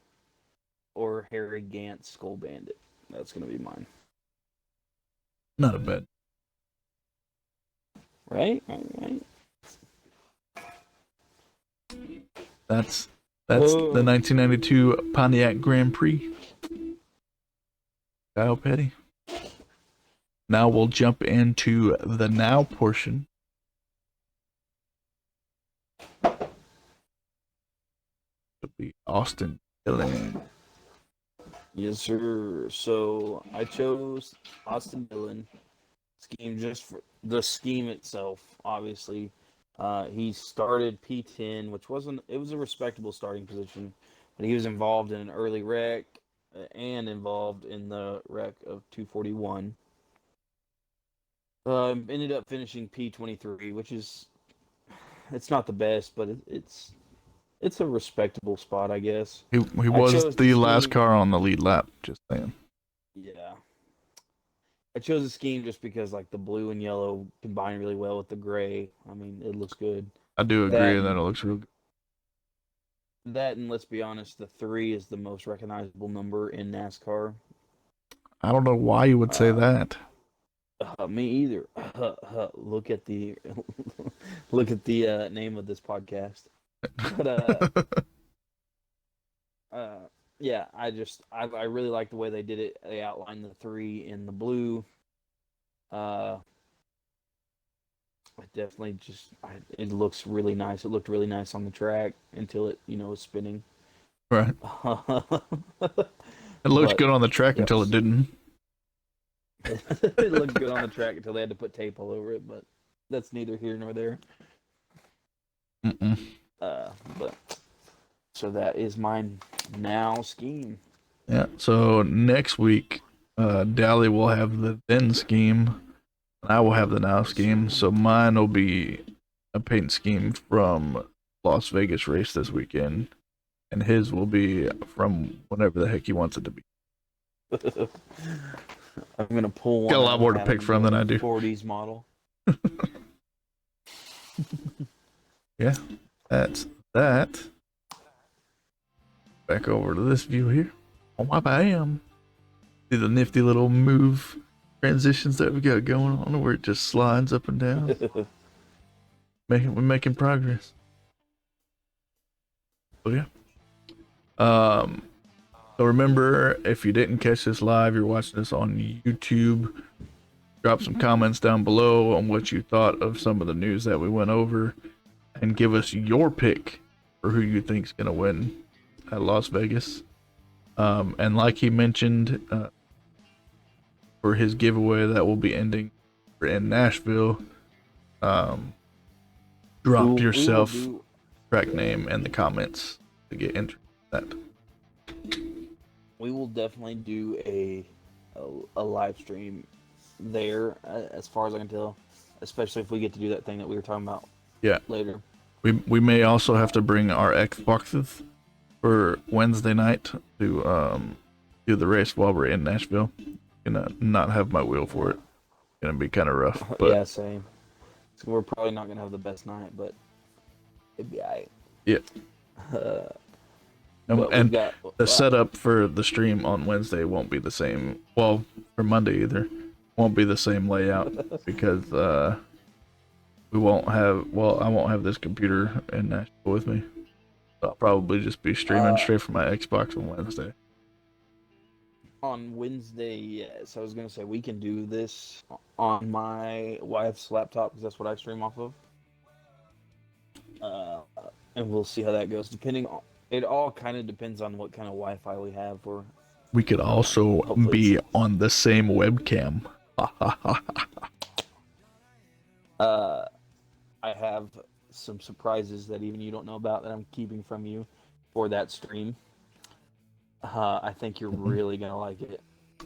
or Harry Gant's Skull Bandit. That's gonna be mine. Not a bad. Right? That's That's the 1992 Pontiac Grand Prix. Kyle Petty. Now we'll jump into the now portion. It'll be Austin Dillon. Yes, sir. So I chose Austin Dillon scheme just for the scheme itself. Obviously, he started P10, which it was a respectable starting position, but he was involved in an early wreck and involved in the wreck of 241. Ended up finishing P23, which it's not the best, but it's a respectable spot, I guess. He was the last car on the lead lap, just saying. Yeah. I chose a scheme just because, like, the blue and yellow combine really well with the gray. I mean, it looks good. I do agree that it looks real good. That, and let's be honest, the 3 is the most recognizable number in NASCAR. I don't know why you would say that. Me either. Look at the look at the name of this podcast. But yeah, I really like the way they did it. They outlined the 3 in the blue. It definitely it looks really nice. It looked really nice on the track until it was spinning. Right. It looked good on the track until it didn't. It looked good on the track until they had to put tape all over it, but that's neither here nor there. But so that is my now scheme. Yeah. So next week, Dally will have the then scheme, and I will have the now scheme. So mine will be a paint scheme from Las Vegas race this weekend, and his will be from whatever the heck he wants it to be. I'm gonna pull one. Got a lot more to pick from than I do. 40s model. Yeah, that's that. Back over to this view here. Oh my bam! See the nifty little move transitions that we got going on, where it just slides up and down. We're making progress. So yeah. So remember, if you didn't catch this live, you're watching this on YouTube, drop some comments down below on what you thought of some of the news that we went over, and give us your pick for who you think's gonna win at Las Vegas. And like he mentioned, for his giveaway that will be ending in Nashville, drop yourself track name in the comments to get entered in that. We will definitely do a live stream there, as far as I can tell, especially if we get to do that thing that we were talking about. Yeah. Later. We may also have to bring our Xboxes for Wednesday night to do the race while we're in Nashville. Gonna not have my wheel for it. Gonna be kind of rough. But yeah, same. So we're probably not gonna have the best night, but it'd be alright. Yeah. And the setup for the stream on Wednesday won't be the same. Well, for Monday either, won't be the same layout because we won't have. Well, I won't have this computer in Nashville with me. So I'll probably just be streaming straight from my Xbox on Wednesday. On Wednesday, yes. I was gonna say we can do this on my wife's laptop because that's what I stream off of. And we'll see how that goes. It all kind of depends on what kind of Wi-Fi we have. We could also be on the same webcam. I have some surprises that even you don't know about that I'm keeping from you for that stream. I think you're really gonna like it.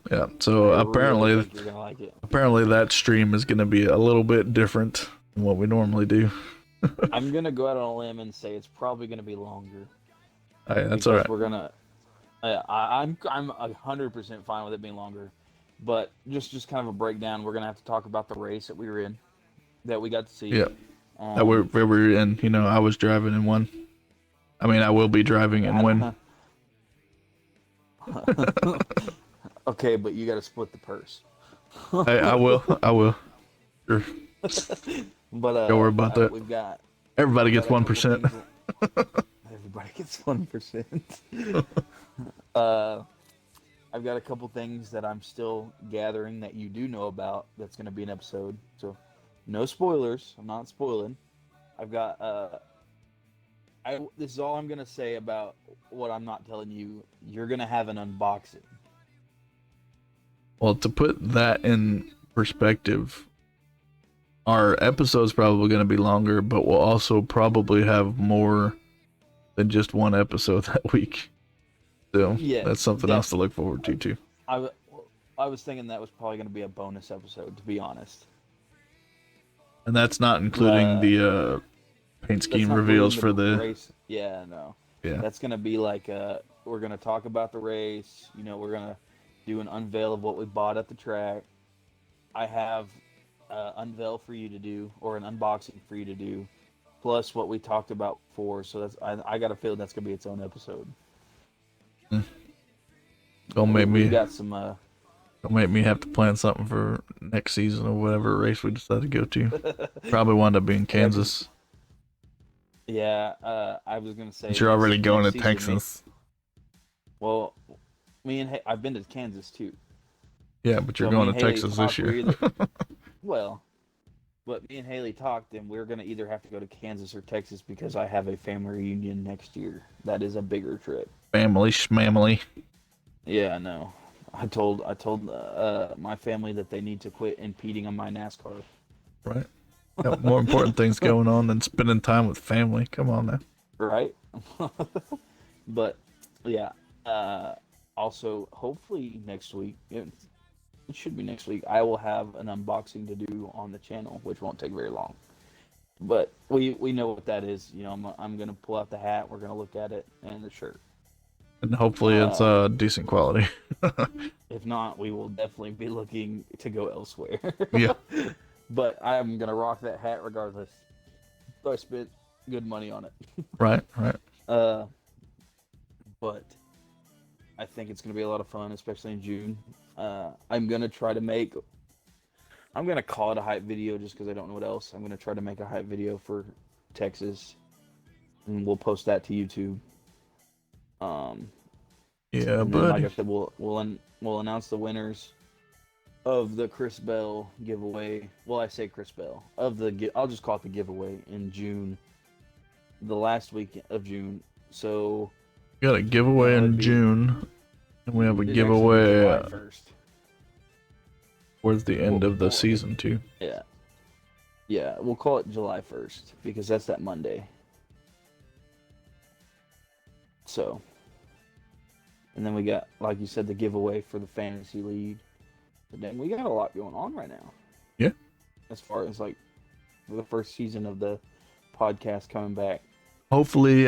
Yeah. So apparently, really think you're gonna like it. Apparently that stream is gonna be a little bit different than what we normally do. I'm gonna go out on a limb and say it's probably gonna be longer. Hey, that's all right. We're gonna. I'm 100% fine with it being longer, but just kind of a breakdown. We're gonna have to talk about the race that we were in, that we got to see. Yeah. That we were in. You know, I was driving in one. I mean, I will be driving in one. Okay, but you got to split the purse. I will. Sure. But don't worry about that. We've got everybody gets 1%. everybody gets 1%. I've got a couple things that I'm still gathering that you do know about. That's going to be an episode. So, no spoilers. I'm not spoiling. I've got. This is all I'm going to say about what I'm not telling you. You're going to have an unboxing. Well, to put that in perspective, our episode's probably going to be longer, but we'll also probably have more than just one episode that week. So Yeah, that's something else to look forward to too. I was thinking that was probably going to be a bonus episode, to be honest. And that's not including the paint scheme reveals for the race. Yeah, no. Yeah. That's going to be like we're going to talk about the race. We're going to do an unveil of what we bought at the track. I have unveil for you to do, or an unboxing for you to do, plus what we talked about before. So I got a feeling that's going to be its own episode. Don't make me have to plan something for next season or whatever race we decide to go to. Probably wind up being Kansas. Yeah, I was gonna say. But you're already going to Texas. Well, I've been to Kansas too. Yeah, but you're going to Texas this year. Well, but me and Haley talked, and we're gonna either have to go to Kansas or Texas because I have a family reunion next year. That is a bigger trip. Family schmamily. Yeah, I know. I told my family that they need to quit impeding on my NASCAR. Right. Got more important things going on than spending time with family. Come on now. Right. But yeah. Also, hopefully next week. It should be next week. I will have an unboxing to do on the channel, which won't take very long. But we know what that is. I'm gonna pull out the hat. We're gonna look at it and the shirt. And hopefully it's decent quality. If not, we will definitely be looking to go elsewhere. Yeah. But I'm going to rock that hat regardless. I spent good money on it. Right. But I think it's going to be a lot of fun, especially in June. I'm going to call it a hype video just because I don't know what else. I'm going to try to make a hype video for Texas. And we'll post that to YouTube. Yeah, but like I said, we'll announce the winners of the Chris Bell giveaway. Well, I say Chris Bell I'll just call it the giveaway in June, the last week of June. So we got a giveaway in June, and we have a giveaway July 1st. Towards the end of the season too. Yeah, we'll call it July 1st because that's that Monday. So, and then we got, like you said, the giveaway for the fantasy league. But then we got a lot going on right now. Yeah. As far as like the first season of the podcast coming back. Hopefully,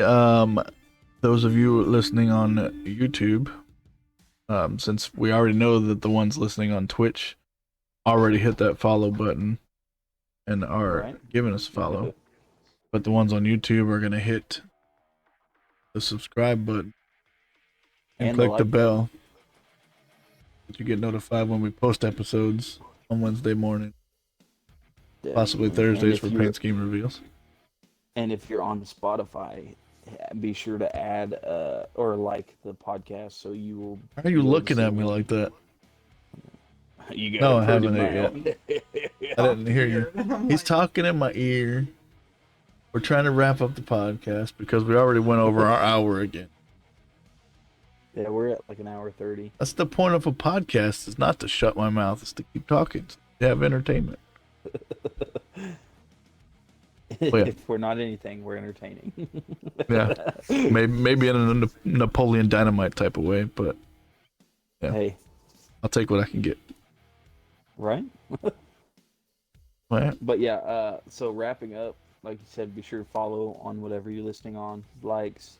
those of you listening on YouTube, since we already know that the ones listening on Twitch already hit that follow button and are giving us a follow, but the ones on YouTube are gonna hit the subscribe button and click the bell so you get notified when we post episodes on Wednesday morning, possibly Thursdays for paint scheme reveals. And if you're on Spotify, be sure to add or like the podcast so you will. Why are you looking at me like that? No, I haven't yet. I didn't hear you. He's talking in my ear. We're trying to wrap up the podcast because we already went over our hour again. Yeah, we're at like an hour 30. That's the point of a podcast, is not to shut my mouth, it's to keep talking, to have entertainment. If we're not anything, we're entertaining. Yeah, maybe in a Napoleon Dynamite type of way, but yeah. Hey, I'll take what I can get. Right? Right. But yeah, so wrapping up, like you said, be sure to follow on whatever you're listening on, likes.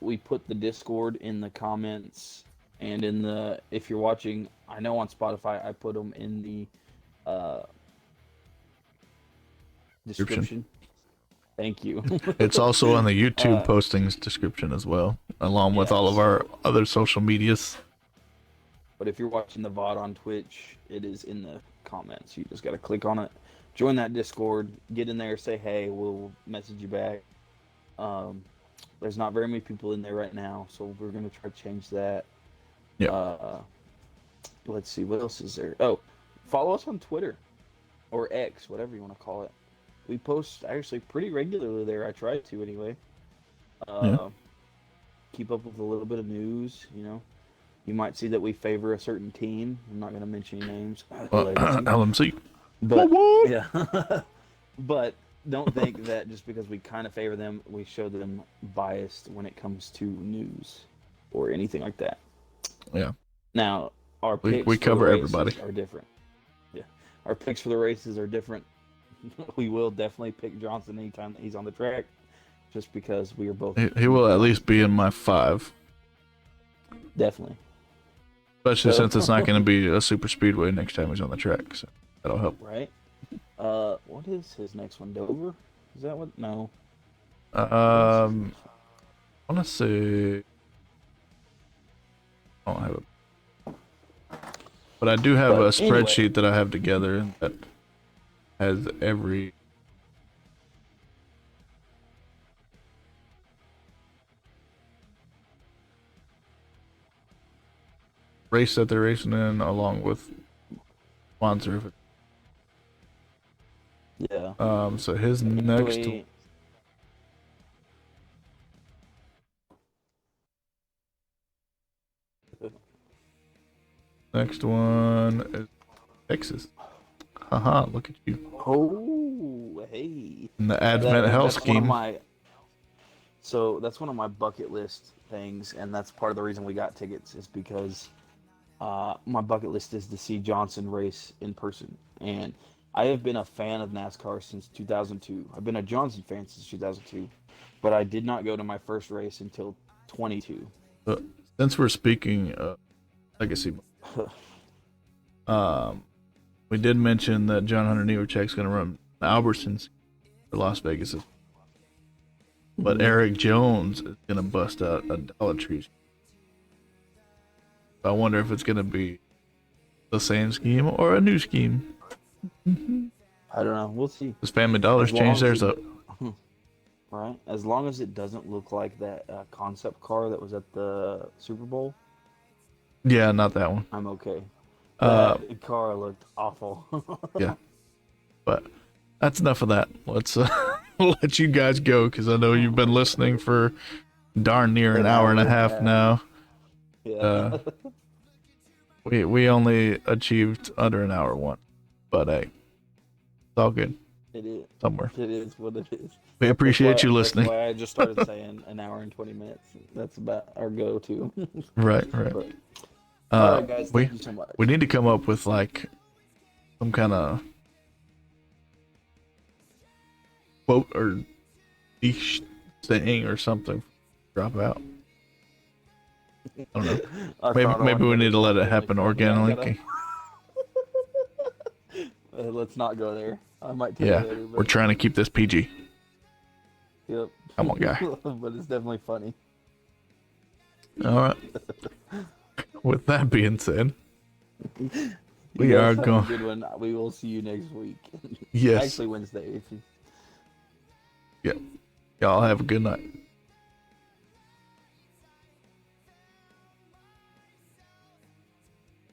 We put the Discord in the comments and in the, if you're watching, I know on Spotify, I put them in the description. Thank you. It's also on the YouTube postings description as well, along with all of our other social medias. But if you're watching the VOD on Twitch, it is in the comments. You just got to click on it, join that Discord, get in there, say hey, we'll message you back. There's not very many people in there right now, so we're gonna try to change that. Yeah. Let's see, what else is there? Oh, follow us on Twitter or X, whatever you want to call it. We post actually pretty regularly there. I try to anyway. Keep up with a little bit of news. You might see that we favor a certain team. I'm not gonna mention any names. LMC. But What? yeah, but don't think that just because we kind of favor them, we show them biased when it comes to news or anything like that. Yeah. Now, our picks we for cover the races everybody. are different. Yeah, our picks for the races are different. We will definitely pick Johnson anytime that he's on the track, just because we are both. He will at least be in my 5. Definitely. Especially since it's not going to be a super speedway next time he's on the track, so that'll help. Right. What is his next one? Dover? Is that what? No. I want to say. I don't have it, but I do have a spreadsheet that I have together that has every. Race that they're racing in, along with sponsor. Yeah. So his next one is Texas. Haha, look at you. Oh, hey. In the Advent Hell scheme. So that's one of my bucket list things, and that's part of the reason we got tickets is because my bucket list is to see Johnson race in person. And I have been a fan of NASCAR since 2002. I've been a Johnson fan since 2002, but I did not go to my first race until 22. Since we're speaking of legacy, we did mention that John Hunter Nemechek's going to run Albertsons for Las Vegas. But Eric Jones is going to bust out a Dollar Tree. I wonder if it's going to be the same scheme or a new scheme. I don't know. We'll see. Does Family Dollar's change theirs up? Right. As long as it doesn't look like that concept car that was at the Super Bowl. Yeah, not that one. I'm okay. That car looked awful. Yeah. But that's enough of that. Let's let you guys go, because I know you've been listening for darn near an hour and a half now. Yeah. We only achieved under an hour one, but hey, it's all good. It is. Somewhere. It is what it is. We appreciate you listening. That's why I just started saying an hour and 20 minutes. That's about our go-to. Right. But, all right, guys. Thank you so much. We need to come up with like some kind of quote or niche saying or something. Drop out. I don't know. Maybe we need to let it happen organically. Let's not go there. I might tell you later, but... we're trying to keep this PG. Yep. Come on, guy. But it's definitely funny. All right. With that being said, we are going. Good one. We will see you next week. Yes. Actually, Wednesday. Yeah. Y'all have a good night.